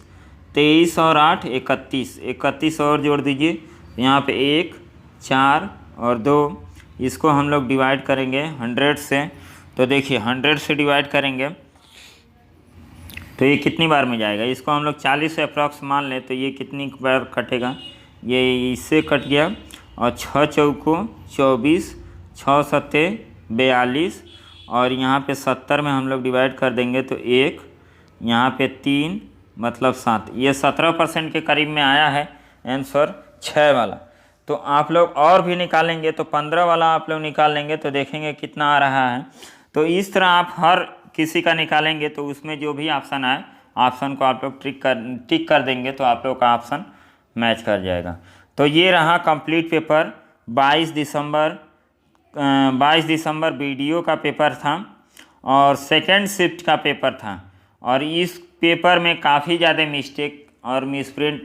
Speaker 1: 23 और 8 31, 31 और जोड़ दीजिए। यहाँ पे 1 4 और 2, इसको हम लोग डिवाइड करेंगे 100 से। तो देखिए 100 से डिवाइड करेंगे तो ये कितनी बार में जाएगा। इसको हम लोग 40 से अप्रॉक्स मान लें तो ये कितनी बार कटेगा, ये इससे कट गया, और 6 चौको 24, 6 सत्ते 42, और यहाँ पे 70 में हम लोग डिवाइड कर देंगे तो 1, यहाँ पे 3 मतलब 7। ये 17% के करीब में आया है आंसर 6 वाला। तो आप लोग और भी निकालेंगे तो 15 वाला आप लोग निकाल लेंगे तो देखेंगे कितना आ रहा है। तो इस तरह आप हर किसी का निकालेंगे तो उसमें जो भी ऑप्शन आए ऑप्शन को आप लोग टिक कर देंगे तो आप लोग का ऑप्शन मैच कर जाएगा। तो ये रहा कंप्लीट पेपर। 22 दिसंबर वीडियो का पेपर था और सेकेंड शिफ्ट का पेपर था, और इस पेपर में काफ़ी ज़्यादा मिस्टेक और मिसप्रिंट,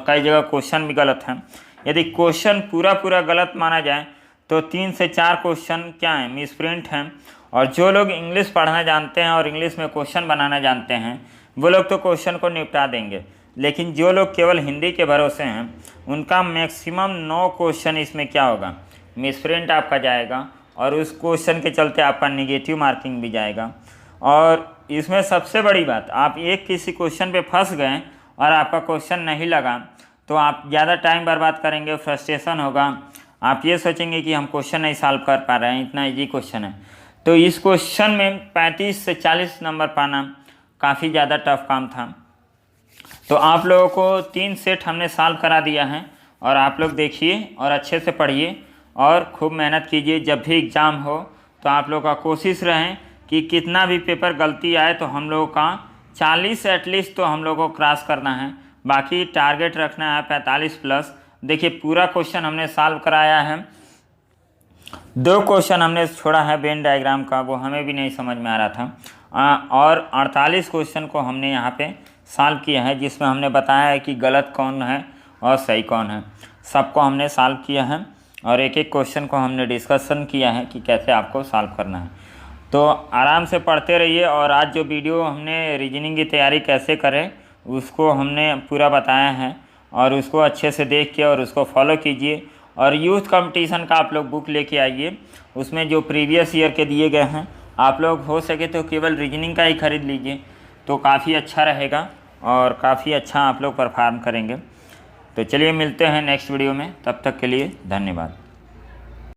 Speaker 1: कई जगह क्वेश्चन भी गलत हैं। यदि क्वेश्चन पूरा गलत माना जाए तो 3 से 4 क्वेश्चन क्या हैं मिसप्रिंट हैं। और जो लोग इंग्लिश पढ़ना जानते हैं और इंग्लिश में क्वेश्चन बनाना जानते हैं वो लोग तो क्वेश्चन को निपटा देंगे, लेकिन जो लोग केवल हिंदी के भरोसे हैं उनका मैक्सिमम 9 क्वेश्चन इसमें क्या होगा मिसप्रिंट आपका जाएगा, और उस क्वेश्चन के चलते आपका नेगेटिव मार्किंग भी जाएगा। और इसमें सबसे बड़ी बात, आप एक किसी क्वेश्चन पे फंस गए और आपका क्वेश्चन नहीं लगा तो आप ज़्यादा टाइम बर्बाद करेंगे, फ्रस्ट्रेशन होगा, आप ये सोचेंगे कि हम क्वेश्चन नहीं सॉल्व कर पा रहे हैं, इतना इजी क्वेश्चन है। तो इस क्वेश्चन में 35 से 40 नंबर पाना काफ़ी ज़्यादा टफ काम था। तो आप लोगों को 3 सेट हमने सॉल्व करा दिया है और आप लोग देखिए और अच्छे से पढ़िए और खूब मेहनत कीजिए। जब भी एग्ज़ाम हो तो आप लोग का कोशिश रहें कि कितना भी पेपर गलती आए तो हम लोगों का 40 एटलीस्ट तो हम लोग को क्रॉस करना है। बाकी टारगेट रखना है 45 प्लस। देखिए पूरा क्वेश्चन हमने सॉल्व कराया है। 2 क्वेश्चन हमने छोड़ा है वेन डायग्राम का, वो हमें भी नहीं समझ में आ रहा था। और 48 क्वेश्चन को हमने यहाँ पे सॉल्व किया है, जिसमें हमने बताया है कि गलत कौन है और सही कौन है। सबको हमने सॉल्व किया है और एक एक क्वेश्चन को हमने डिस्कशन किया है कि कैसे आपको सॉल्व करना है। तो आराम से पढ़ते रहिए। और आज जो वीडियो हमने रीजनिंग की तैयारी कैसे करें उसको हमने पूरा बताया है और उसको अच्छे से देख के और उसको फॉलो कीजिए। और यूथ कंपटीशन का आप लोग बुक लेके आइए, उसमें जो प्रीवियस ईयर के दिए गए हैं आप लोग हो सके तो केवल रीजनिंग का ही खरीद लीजिए, तो काफ़ी अच्छा रहेगा और काफ़ी अच्छा आप लोग परफॉर्म करेंगे। तो चलिए मिलते हैं नेक्स्ट वीडियो में, तब तक के लिए धन्यवाद।